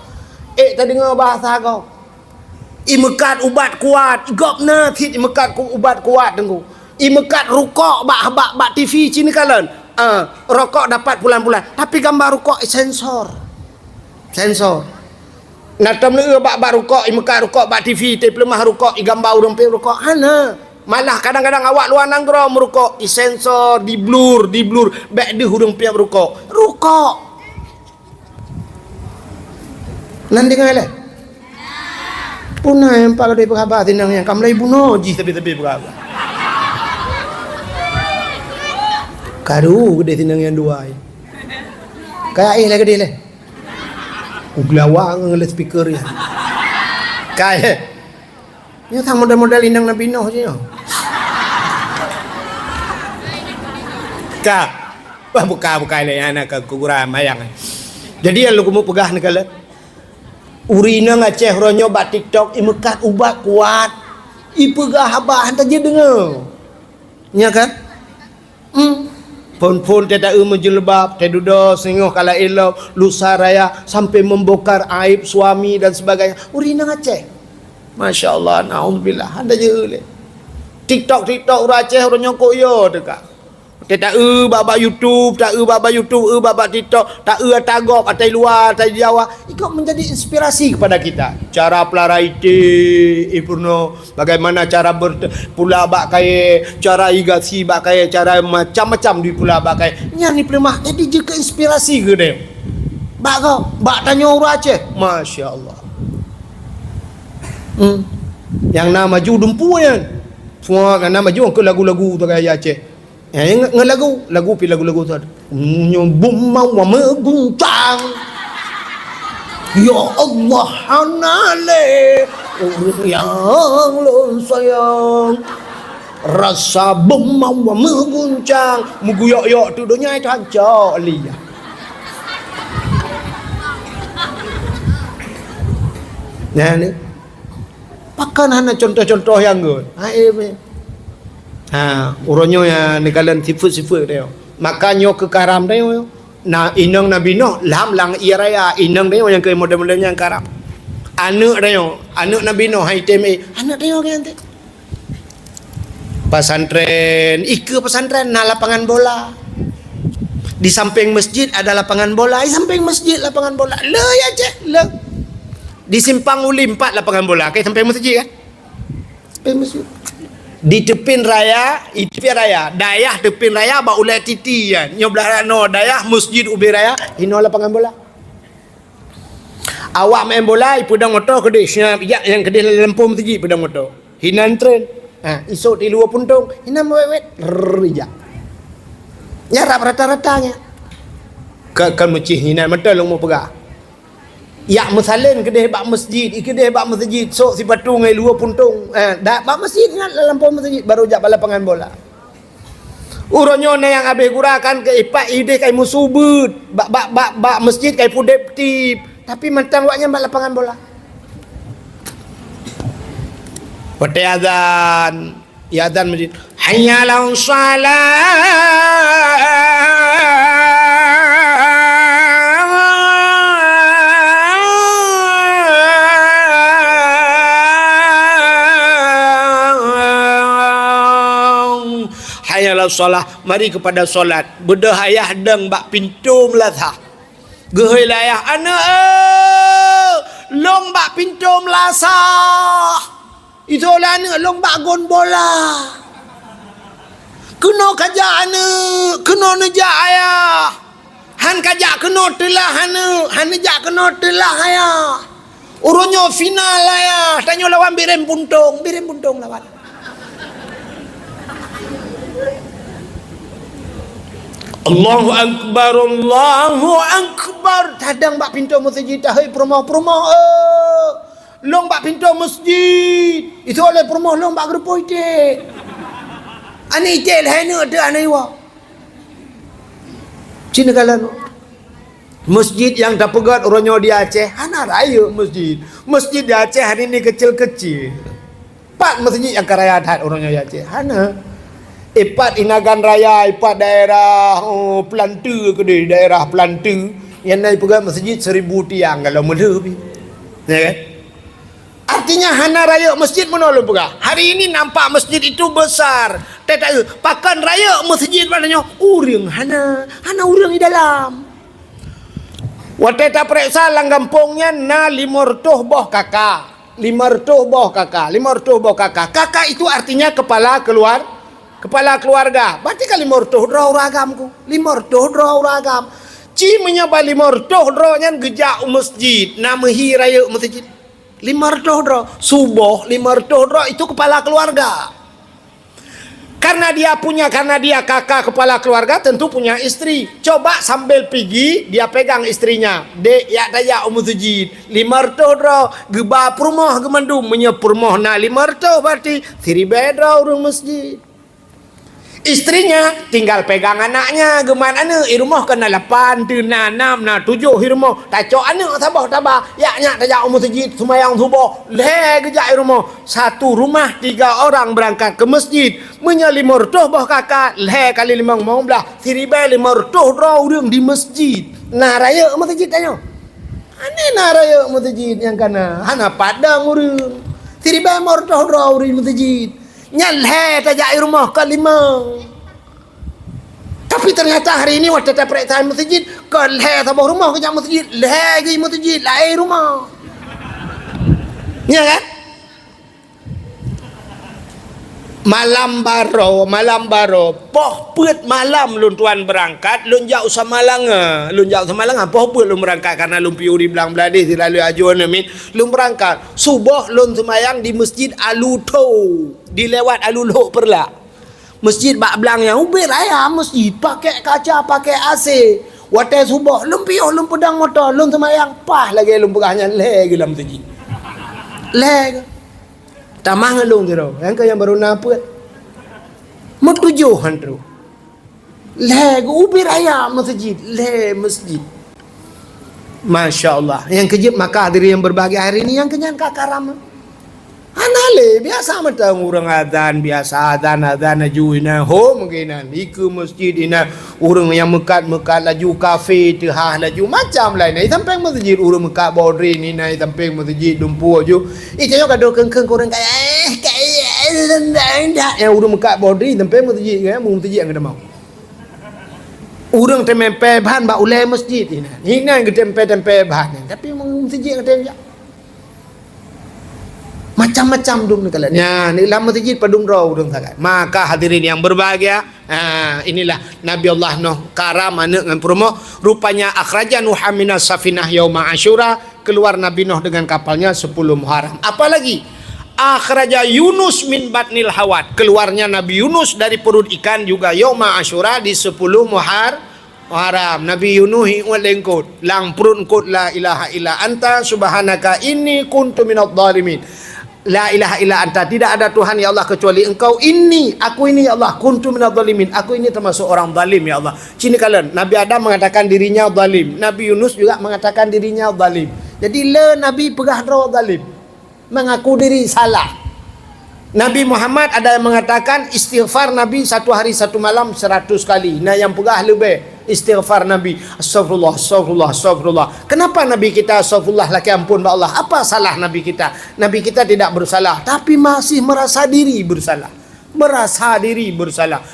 tadi dengar bahasa kau imekat ubat kuat gopna thit imekat ku ubat kuat dengku imekat rukok bak TV sini kalian rokok dapat bulan-bulan tapi gambar rukok sensor Natam le bak rukuk i Mekah rukuk bak TV te pelemah rukuk i gambar urang pe rukuk hana. Malah kadang-kadang awak luar nanggro merukuk i sensor di blur bak de urang pe rukuk. Rukuk. Nan dengar le. Punai empat dari berkhabar tinang yang kamlai bunuh ji tepi-tepi berkhabar. Karu gede tinang yang dua. Kayak lah gede le. Uglawang ngeliat speaker ya. Kayak ni thang model-model indang Nabi Nuh je. Buka le anak kuguran mayang. Jadi yang lu mau pegah ni kala. Urina ngaceh ronyo bak TikTok i Mekah ubat kuat. I pegah habah hantar je dengar. Ya kan? Pon-pon tidak menjelbab, tidak sengoh kala elok, lusa raya sampai membongkar aib suami dan sebagainya. Urina ngaceh. Masya Allah, naudzubillah. Anda je le. TikTok orang Aceh orang nyokok yo dekat. Tak baba YouTube, baba TikTok, tak tagok atai luar, atai Jawa. Ikut menjadi inspirasi kepada kita. Cara pelarai ipurno, bagaimana cara berpula bak kaya, cara igasi bak kaya, cara macam-macam di pula bak kaya. Yang ni pelemah jadi juga inspirasi ke dia. Bak kau, bak tanya orang Aceh. Masya Allah. Yang nama maju dumpu kan. Semua kan nama maju ke lagu-lagu tu kaya Aceh. Lagu pi lagu-lagu tu ada. Nyumbum mau meguncang. Ya Allah hanale orang yang lo sayang. Rasa bom mau meguncang. Muguyok-yok tu dunia itu hancur liya. Nah ni. Pakan hana contoh-contoh yang good. Uronyo yang nekalan sifat-sifat dia. Makanya ke karam dia. Na inang Nabi Nuh lam lang ia raya inang dia yang ke model-modelnya yang karam. Anak Nabi Nuh hai teme anak dia kan tu. Pesantren, pesantren na lapangan bola. Di samping masjid ada lapangan bola, di samping masjid lapangan bola. Le ya je, le. Di Simpang Uli 4 lapangan bola, kayak sampai masjid kan? Sampai masjid. Di tepin raya, dayah tepin raya ba ulai titi kan. Nyobelah no dayah masjid ubi raya, hino lapangan bola. Awak main bola, pedang motor kedai siap yang kedai Lampung masjid pedang motor. Hinan tren. Isok di luar puntung, hinan wet rijak. Nyarap rata-ratanya. Kan mecih hinan betul lu mau pegah. Ya musalin kedai bak masjid, kedai bak masjid sok si patung ai luar puntung. Dak bak masjid kan Lampung masjid baru jak lapangan bola. Uronyo na yang habis gurakan ke ipak ide kai musubut. Bak masjid kai pudep tip. Tapi mentang waknya bak lapangan bola. Pada azan, ya azan masjid. Hayya 'alas shalah. Solah, mari kepada solat. Berdahayah deng bak pintu melatah. Gehilayah anak long bak pintu melasah. Itu lah anak long bak gon bola. Kena kajak anak, kena nejak ayah. Han kajak kena telah anak, han nejak kena telah ayah. Urunyo final ayah. Tanya lawan birim buntung lawan. Allahu Akbar. Tadang bak pintu masjid hai promoh long bak pintu masjid itu oleh promoh long bak grupo ite ani ite lehana ada anaiwa Cina kalan masjid yang tak pegat orangnya di Aceh hana raya masjid di Aceh hari ini kecil-kecil 4 masjid yang karaya hat orangnya di Aceh hana 4 Inagan Raya, 4 daerah Pelantu ke di daerah Pelantu yang naik pegang masjid 1000 tiang kalau lebih. Ya kan? Artinya hana raya masjid menolong pegang. Hari ini nampak masjid itu besar. Tak pakan raya masjid padanya uring hana uring di dalam. Wate tak periksa lang gampungnya na 500 boh kakak. 500 boh kakak. 500 boh kakak. Kakak itu artinya kepala keluarga. Berarti kan 500 draw ragamku. 500 draw ragam. Ci menyapa 500 draw nyan gejak masjid. Nama hi raya masjid. 500 draw. Subuh 500 draw itu kepala keluarga. Karena dia kakak kepala keluarga, tentu punya istri. Coba sambil pergi dia pegang istrinya. Dek ya daya umuzujid 500 draw geba perumah gemandum menyepurmoh na 500 berarti 3 draw urung masjid. Istrinya tinggal pegang anaknya geman ane irumah kena 8 tena 6 na 7 irumah tacok ane tabah yaknya daya umuzujid sumayang subuh le gejak irumah. Satu rumah 3 orang berangkat ke masjid menya 500 boh kakak le kali 5 mau belah 3 500 draw urang di masjid. Nah raya masjid tanya ane nah raya masjid yang kana hana padang urang 3 500 draw urang masjid nyalhe tajak rumah kalimang. Tapi ternyata hari ini waktu tak periksa masjid kalhe tabah rumah ke masjid lagi masjid lain rumah. Ya kan? Malam baro poh put malam lun tuan berangkat lun jauh sama langa poh put lun berangkat karena lun piu di belang beladih lalu ajuan amin lun berangkat subuh lun semayang di masjid Aluto dilewat Alulho perla masjid bak belangnya ubir ayah masjid pakai kaca pakai AC watai subuh lun piu lun pedang motor lun semayang pah lagi lun pegahnya lagi dalam masjid lagi tamang ngelung tu yang ke yang baru naput metujuhan tu le ubi raya masjid masjid. Masya Allah yang kejip maka diri yang berbahagia hari ini yang kenyan kakaram anale biasa mata orang adzan biasa adzan ajuina ho mungkinan iku masjid ina orang yang mekat laju kafe tehah laju macam lain sampai masjid orang mekat bodri ni nai sampai masjid dumpu aju itu kado kengkeng orang kayak yang orang mekat bodri sampai masjid kan masjid yang ada mau orang tempe bahan ba ulai masjid ini ke tempe bahan tapi masjid yang ada macam-macam dum ni kalian. Ya, ni lama masjid padung raw dum sangat. Maka hadirin yang berbahagia, inilah Nabi Allah Nuh karam anak dengan promo. Rupanya akhraja Nuh minas safinah yauma Asyura, keluar Nabi Nuh dengan kapalnya 10 Muharram. Apalagi akhraja Yunus min batnil hawat, keluarnya Nabi Yunus dari perut ikan juga yauma Asyura di 10 Muharram. Nabi Yunus walengkut lang perut kut la ilaha illa anta subhanaka inni kuntu minadh dhalimin. La ilaha illa anta, tidak ada Tuhan ya Allah kecuali engkau, aku ini ya Allah kuntu minadh dhalimin, aku ini termasuk orang zalim ya Allah. Sini kalian Nabi Adam mengatakan dirinya zalim, Nabi Yunus juga mengatakan dirinya zalim. Jadi Nabi pegah draw zalim, mengaku diri salah. Nabi Muhammad ada yang mengatakan istighfar Nabi 1 hari 1 malam 100 kali. Nah yang pegah lebih istighfar Nabi astagfirullah. Kenapa Nabi kita astagfirullah laki ampun Allah? Apa salah Nabi kita? Nabi kita tidak bersalah tapi masih merasa diri bersalah.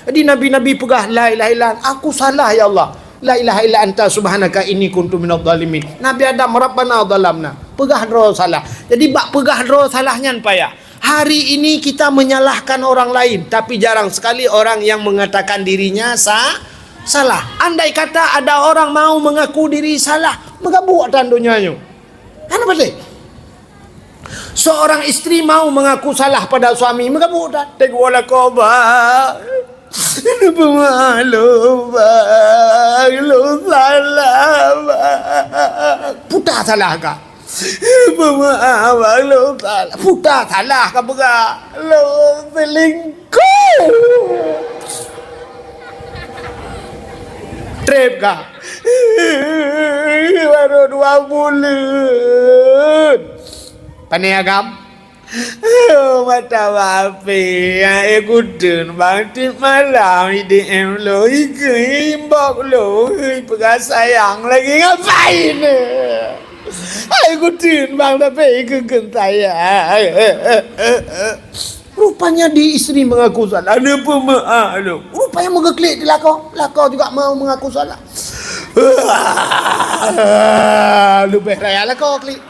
Jadi Nabi-Nabi pegah la ilaha illa aku salah ya Allah. La ilaha illa anta subhanaka inni kuntu minadh dhalimin. Nabi Adam rabbana dhalamna. Pegah draw salah. Jadi bak pegah draw salahnya payah. Hari ini kita menyalahkan orang lain, tapi jarang sekali orang yang mengatakan dirinya salah. Andai kata ada orang mau mengaku diri salah, maka buat tandunya nyo. Kan apa sih? Seorang istri mau mengaku salah pada suami, maka buat tegwala koba. Lu salah. Putar salah kah? Putar salah kah pega? Lu selingkuh. Trip kah? Baru 2 bulan. Paniagam? Mata wapi yang ikutin bangkit malam di DM lo imbok lo pegang sayang lagi ngapain ikutin bang tapi ikutin sayang. Rupanya di istri mengaku salah. Ada pemaaf lo. Rupanya mengeklik di lakau juga mau mengaku salah. Lebih raya lah kau klik.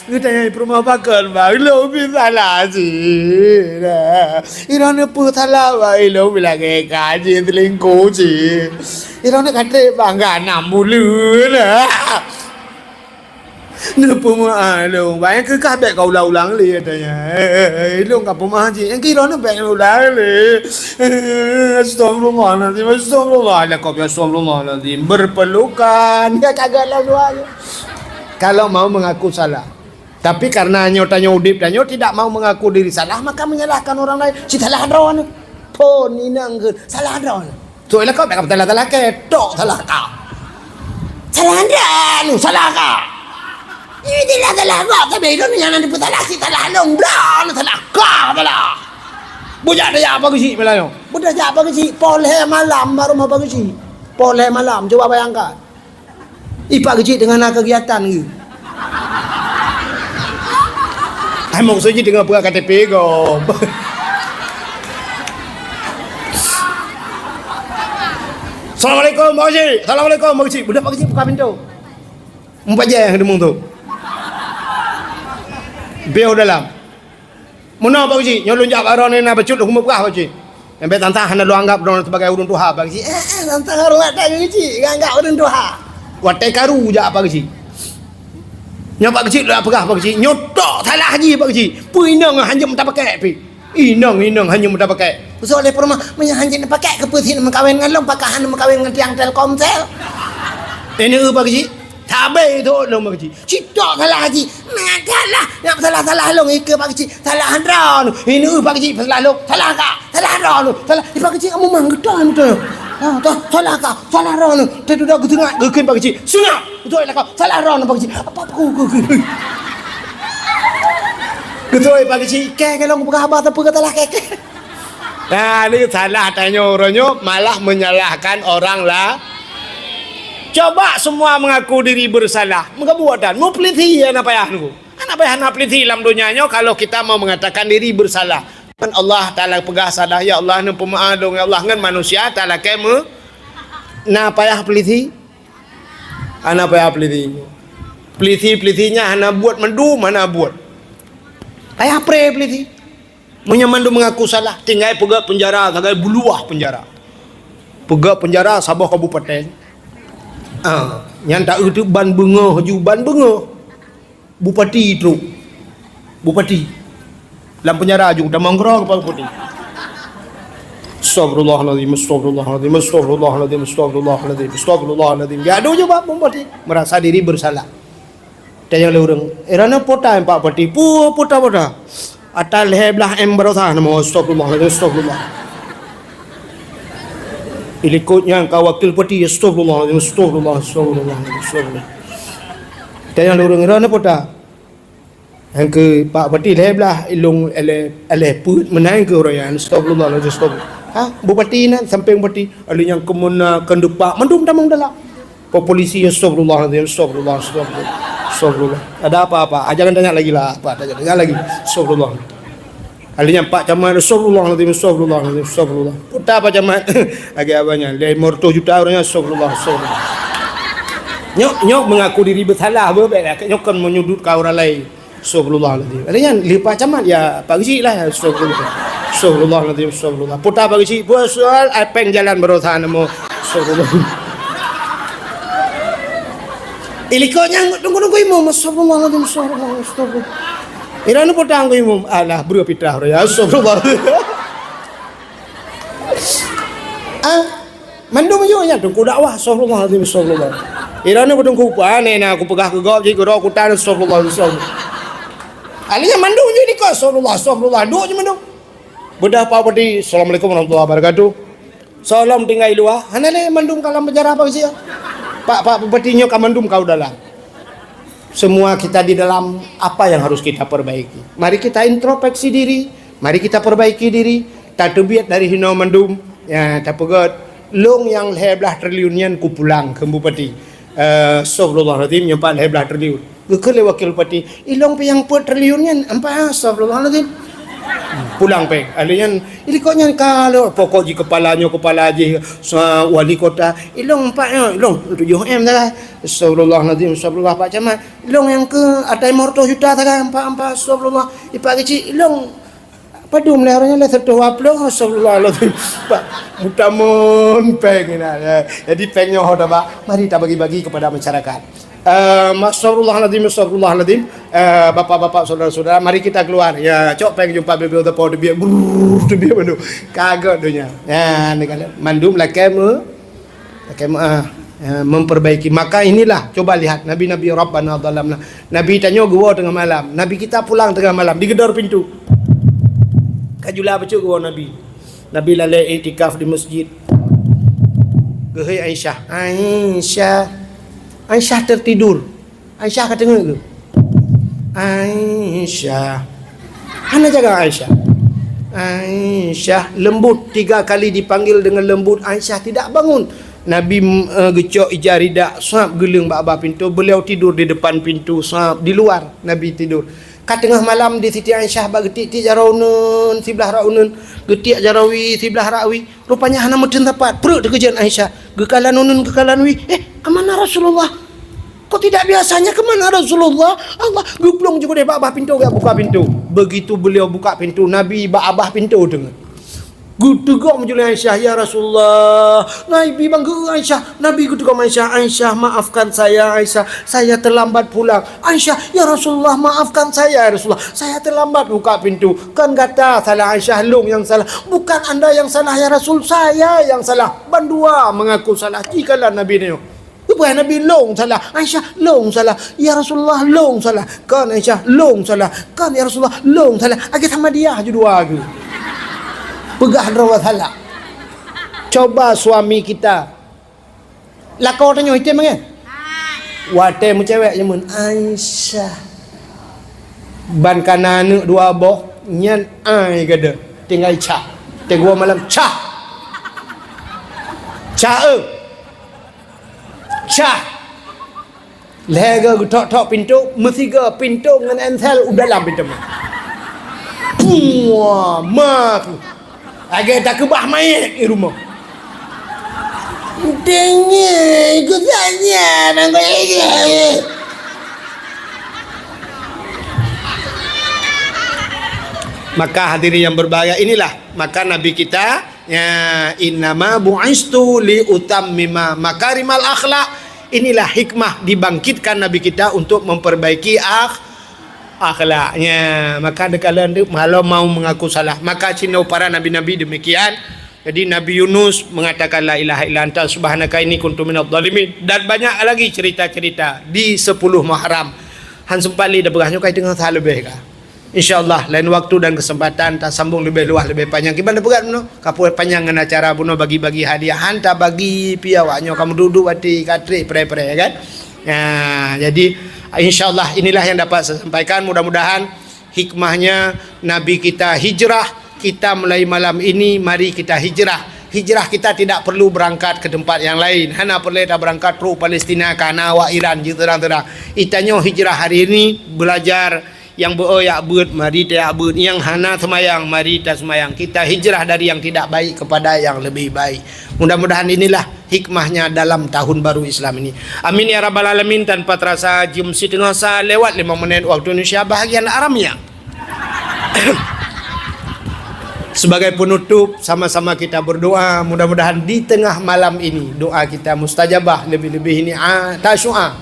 Kita yang rumah bakar bang, lebih salah sih. Irana pun salah bang, lebih lagi kaji telingkuh sih. Irana kata bangga 6 bulan. Napa maklum bang, ke kabeh kau ulang-ulang li katanya. Long kau pemah sih, yang kira nak bang ulang li. Astagfirullahaladzim, astagfirullahaladzim. Kau biasa astagfirullahaladzim. Berpelukan, ya kagaklah doanya. Kalau mau mengaku salah. Tapi karena nyotanya udip dan nyot tidak mau mengaku diri salah, maka menyalahkan orang lain. Si salah drawan. Po ni nang salah drawan. Tu elak kau tak salah ketok salah kau. Salah drawan, salah kau. Ini tidak salah kau. Tapi itu yang nanti salah si salah dong. Drawan salah kau salah. Budak dia apa ke si Melayu? Budak dia apa ke si? Poleh malam baru mau apa ke si? Poleh malam, coba bayangkan. Ipak kecil dengan kegiatan ni. Emang saja dengan buka KTP kau. Assalamualaikum Pak Haji. Assalamualaikum Pak Haji. Budak Pak Haji buka pintu. Empat je yang demung tu. Beo dalam. Mana Pak Haji? Nyolong jak baron ni nak becut hukum buka Pak Haji. Yang betantah hendak lu anggap orang sebagai urun Tuhan Pak Haji. Tantang orang tak Haji, anggap urun Tuhan. Watai karu je Pak Haji. Nyopak kecil dah pegah Pak Haji. Nyotok salah haji Pak Haji. Puinang hanya minta pakai pi. Inang hanya minta pakai. Soalnya perma menyanyi pakai kepusin mengkawin dengan long pakahan mengkawin dengan tiang Telkomsel. Ini Pak Haji. Tabai tu long Pak Haji. Citok salah haji. Mengadalah yang salah long ike Pak Haji. Salah handron. Ini Pak Haji salah long. Salah kak. Salah handron. Salah. Pak Haji kamu manggetan tu. Salah kau, salah ron. Tadi dah aku tengok gekin Pak Haji. Sunat. Betul lah kau. Salah ron Pak Haji. Apa aku. Betul Pak Haji. Kalau aku berkhabar apa kata lah kek. Nah, ni salah tanya orangnya malah menyalahkan orang lah. Coba semua mengaku diri bersalah. Muka buatan. Mau peliti anak payah tu. Anak payah nak peliti dalam dunianya kalau kita mau mengatakan diri bersalah. Allah Ta'ala pegah sadah ya Allah ni pemaaf dong ya Allah ngan manusia Ta'ala kemu na payah peliti ana payah pelitinya ana buat mendum mana buat payah pre peliti punya mandu mengaku salah tinggal pegak penjara tinggal buluah penjara pegak penjara Sabah Kabupaten yang tak itu ban bengoh bupati itu bupati dalam penjara juga dah manggrang kepala putih. Astagfirullahaladzim. Gaduh je Pak Bupati. Merasa diri bersalah. Dan yang orang, erana pota yang Pak Bupati. Pota. Atal heblah berosa nama astagfirullah. Ilikutnya kau wakil putih. Astagfirullah. Dan yang orang, erana pota. Yang ke Pak Bupati leblah ilung ele put menang ke orang astagfirullah. Bupati nak samping bupati ada yang kemuna kendupak mendum damang dalam polisi astagfirullah. Ada apa-apa jangan tanya lagi lah apa tanya lagi astagfirullah. Ada yang Pak Camat astagfirullah. Putar Pak Camat agak abangnya 500 juta orangnya astagfirullah. Nyok mengaku diri bersalah berbeza nyok kan menyudut kau orang lain. Astagfirullahaladzim. Adanya lipat camat ya Pak Haji lah. Astagfirullahaladzim. Putar Pak Haji buat soal pen jalan berosa nama. Astagfirullah. Ilikonya tunggu imam. Astagfirullahaladzim. Astagfirullah. Irana putar aku imam. Alah beri pitah ya. Astagfirullah. Mandum juga tunggu dakwah. Astagfirullahaladzim. Irana putar aku aneh aku pegah ke gop jadi aku tan astagfirullah. Alinya mandung je ni kau astagfirullah duk je mandung. Bedah Pak Bupati Assalamualaikum warahmatullahi wabarakatuh. Salam tinggal luar. Hanale mandung kalam penjara apa sih? Pak Bupati nyo ka mandung kau dalam. Semua kita di dalam apa yang harus kita perbaiki. Mari kita introspeksi diri, mari kita perbaiki diri. Tak terbiat dari hinau mandum. Ya, tak pegat long yang leblah triliunian ku pulang ke Bupati. Astagfirullahaladzim nyempat leblah triliun. Kekele wakil bupati ilong pe yang 4 triliunnya 4 astagfirullahaladzim Pulang peng. Alanya ini koknya kalau pokok di kepala je wali kota ilong pak ilong 7M dah. Astagfirullahalazim astagfirullah pak camat. Ilong yang ke atai morto juta dah empat astagfirullah. Ipak kecil ilong padu meliharanya lah serta waplo astagfirullahalazim. Pak mutamun peng nah. Jadi pengnya hoda pak. Mari kita bagi-bagi kepada masyarakat. Astagfirullahaladzim bapak-bapak saudara-saudara mari kita keluar ya cok pengen jumpa bebel tepo dia dia mandu kagak dunia ya ni kan mandum lakamu memperbaiki. Maka inilah coba lihat nabi-nabi Rabbana dhalamna. Nabi tanya gua tengah malam, nabi kita pulang tengah malam digedor pintu kajulah baca gua nabi lalai iktikaf di masjid gehei Aisyah tertidur. Aisyah kata dengar ke? Aisyah. Mana jaga Aisyah? Aisyah lembut 3 kali dipanggil dengan lembut. Aisyah tidak bangun. Nabi gecok ijaridak sahab geleng bak pintu. Beliau tidur di depan pintu sahab di luar. Nabi tidur. Kat tengah malam di Siti Aisyah bak getik jaraunan sebelah raunan. Getik jarawi sebelah rawi. Rupanya hana meten tepat. Perut dekejan Aisyah. Gekalan unun gekalan wi. Kemana Rasulullah? Kok tidak biasanya kemana Rasulullah? Allah guplong juga deh abah pintu gak buka pintu. Begitu beliau buka pintu, Nabi abah pintu dengar. Gutegok menjual Aisyah, ya Rasulullah. Nabi bangga Aisyah. Nabi gutegok Aisyah. Aisyah maafkan saya Aisyah. Saya terlambat pulang. Aisyah, ya Rasulullah maafkan saya ya Rasulullah. Saya terlambat buka pintu. Kan kata salah Aisyah long yang salah. Bukan anda yang salah ya Rasul. Saya yang salah. Bandua mengaku salah. Jikalah Nabi ni. Bukan Nabi long salah. Aisyah long salah. Ya Rasulullah long salah. Kan Aisyah long salah. Kan ya Rasulullah long salah. Agak sama dia je dua aku. Pegah rawat halak. Coba suami kita. Lah kau tanya hitam kan? Wate mu cewek jemun Aisyah. Ban kanan dua boh nyan ai gada. Tinggal cak. Tengok malam cak. Cak. Cak. Lega tok pintu, mesti ke pintu dengan entel udah dalam pintu. Wah, mak. Agak tak kebah mayat di rumah. Dengar, ikut saja. Maka hadirin yang berbahagia, inilah maka Nabi kita ya innama bu'istu li utammima makarimal akhlak. Inilah hikmah dibangkitkan Nabi kita untuk memperbaiki akhlaknya. Maka kalian kalau mau mengaku salah, maka cina para nabi-nabi demikian. Jadi Nabi Yunus mengatakan la ilaha illa anta subhanaka inni kuntu minadh dhalimin, dan banyak lagi cerita-cerita di 10 Muharram. Han sempali dah berahnya kai tengah hal lebih ka. InsyaAllah lain waktu dan kesempatan tak sambung lebih luas lebih panjang. Gimana berat buno? Kapur panjang dengan acara buno bagi-bagi hadiah. Hantar bagi piawaknya kamu duduk bati katrik pere-pere kan. Ya, jadi InsyaAllah inilah yang dapat saya sampaikan. Mudah-mudahan hikmahnya Nabi kita hijrah. Kita mulai malam ini mari kita hijrah. Hijrah kita tidak perlu berangkat ke tempat yang lain. Hana perlu kita berangkat pro Palestina karena awak Iran je terang-terang. Itanyo hijrah hari ini belajar yang beroyak beut mari tak beut, yang hana semayang mari tak semayang. Kita hijrah dari yang tidak baik kepada yang lebih baik. Mudah-mudahan inilah hikmahnya dalam tahun baru Islam ini. Amin ya rabbal alamin. Tanpa terasa jam setengah sa lewat 5 menit waktu Indonesia bahagian Aramnya. Sebagai penutup sama-sama kita berdoa, mudah-mudahan di tengah malam ini doa kita mustajabah, lebih-lebih ini tasyu'a.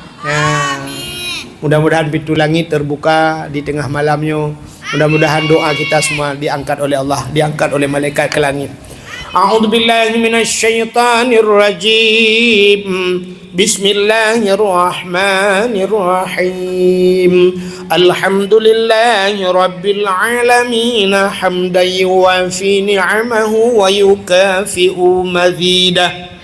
Mudah-mudahan pintu langit terbuka di tengah malamnya. Mudah-mudahan doa kita semua diangkat oleh Allah, diangkat oleh malaikat ke langit. A'udzubillahi minasyaitonir rajim. Bismillahirrahmanirrahim. Alhamdulillahi rabbil alamin hamdan yuwafi ni'amahu wa yukafi'u mazidah.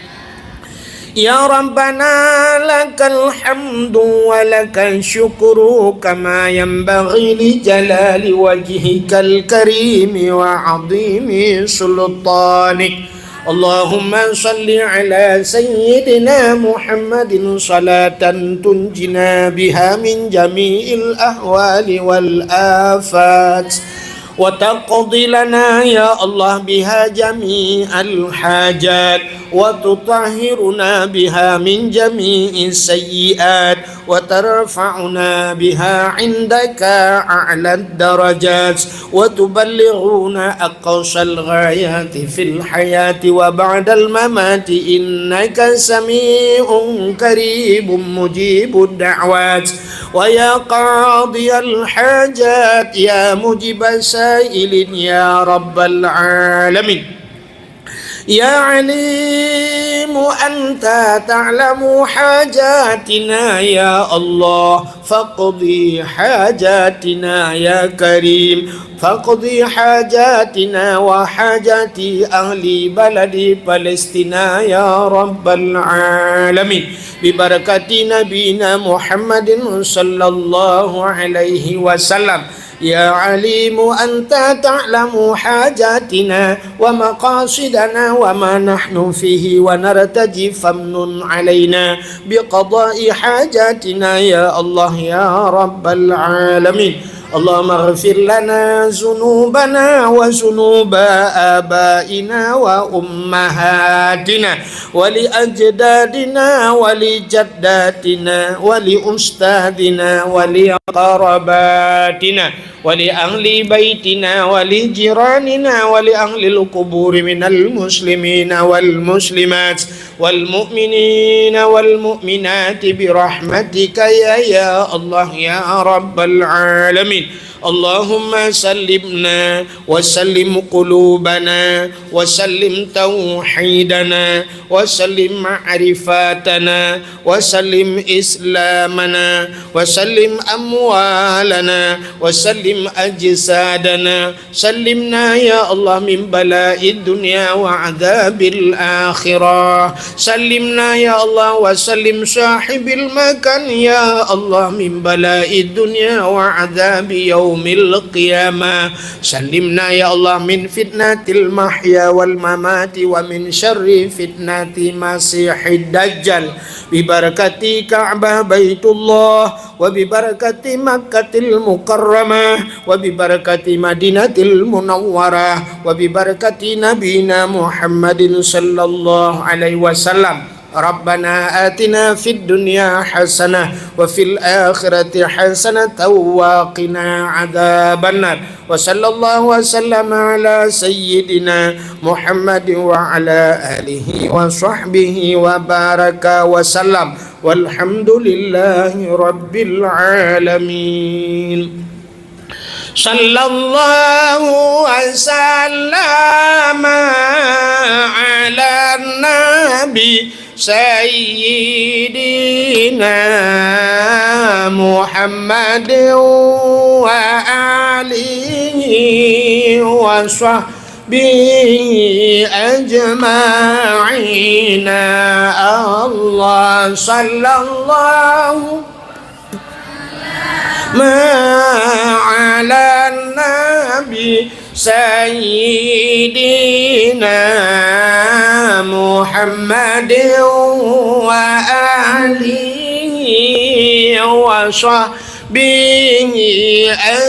Ya Rabbana lakal hamdu wa lakal syukru kama yanbaghi li jalali wajhikal karimi wa azimi sultanik. Allahumma salli ala sayyidina Muhammadin salatan tunjina biha min jami'il ahwali wal afat وتقضي لنا يا الله بها جميع الحاجات وتطهرنا بها من جميع السيئات وترفعنا بها عندك أعلى الدرجات وتبلغنا أقصى الغايات في الحياة وبعد الممات إنك سميع قريب مجيب الدعوات ويا قاضي الحاجات يا مجيب سائل يا رب العالمين يا عليم أنت تعلم حاجاتنا يا الله فاقضي حاجاتنا يا كريم فاقضي حاجاتنا وحاجات أهل بلد فلسطين يا رب العالمين ببركة نبينا محمد صلى الله عليه وسلم يا عليم أنت تعلم حاجاتنا ومقاصدنا وما نحن فيه ونرتجي فامنن علينا بقضاء حاجاتنا يا الله يا رب العالمين اللهم اغفر لنا ذنوبنا وذنوب آبائنا وأمهاتنا ولأجدادنا ولجداتنا ولأستاذنا ولقرباتنا ولأهل بيتنا ولجيراننا ولأهل القبور من المسلمين والمسلمات والمؤمنين والمؤمنات برحمتك يا الله يا رب العالمين اللهم سلمنا وسلم قلوبنا وسلم توحيدنا وسلم معرفاتنا وسلم إسلامنا وسلم أموالنا وسلم أجسادنا سلمنا يا الله من بلاء الدنيا وعذاب الآخرة سلمنا يا الله وسلم صاحب المكان يا الله من بلاء الدنيا وعذاب يوم القيامة سلمنا يا الله من فتنة المحيا والممات ومن شر فتنة مسيح الدجال ببركة كعبة بيت الله وببركة مكة المكرمة وببركة مدينة المنورة وببركة نبينا محمد صلى الله عليه وسلم ربنا آتنا في الدنيا حسنة وفي الآخرة حسنة وقنا عذاب النار وصلى الله وسلم على سيدنا محمد وعلى آله وصحبه وبارك وسلم والحمد لله رب العالمين صلى الله وسلم على النبي سيدنا محمد وآله وصحبه أجمعين الله صلى الله على النبي سيدنا محمد وآله وصحبه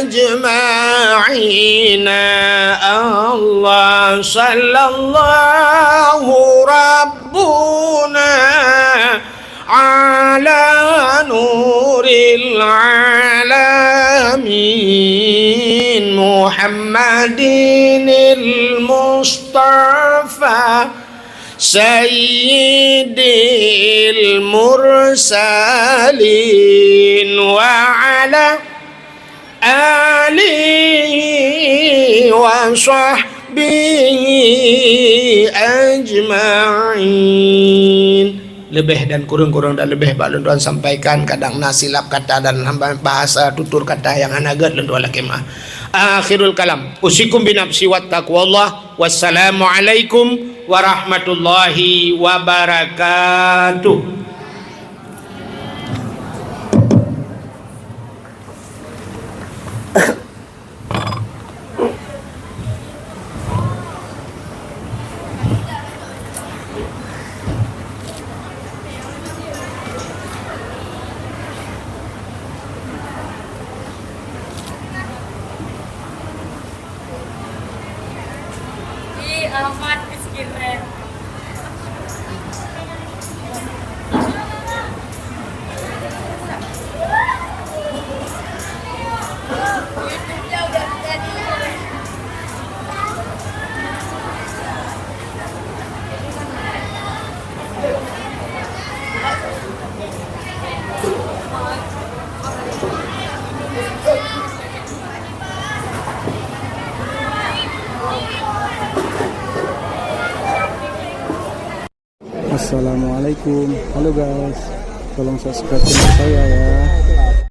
أجمعين الله صلى الله ربنا على نور العالمين محمد المصطفى سيد المرسلين وعلى آله وصحبه أجمعين. Lebih dan kurang-kurang dan lebih Pak Lentuan sampaikan kadang nasilap kata dan bahasa tutur kata yang anagat Lentuan lakemah. Akhirul kalam. Usikum binafsi wa taqwallah. Wassalamualaikum warahmatullahi wabarakatuh. Assalamualaikum. Halo guys, tolong subscribe channel saya ya.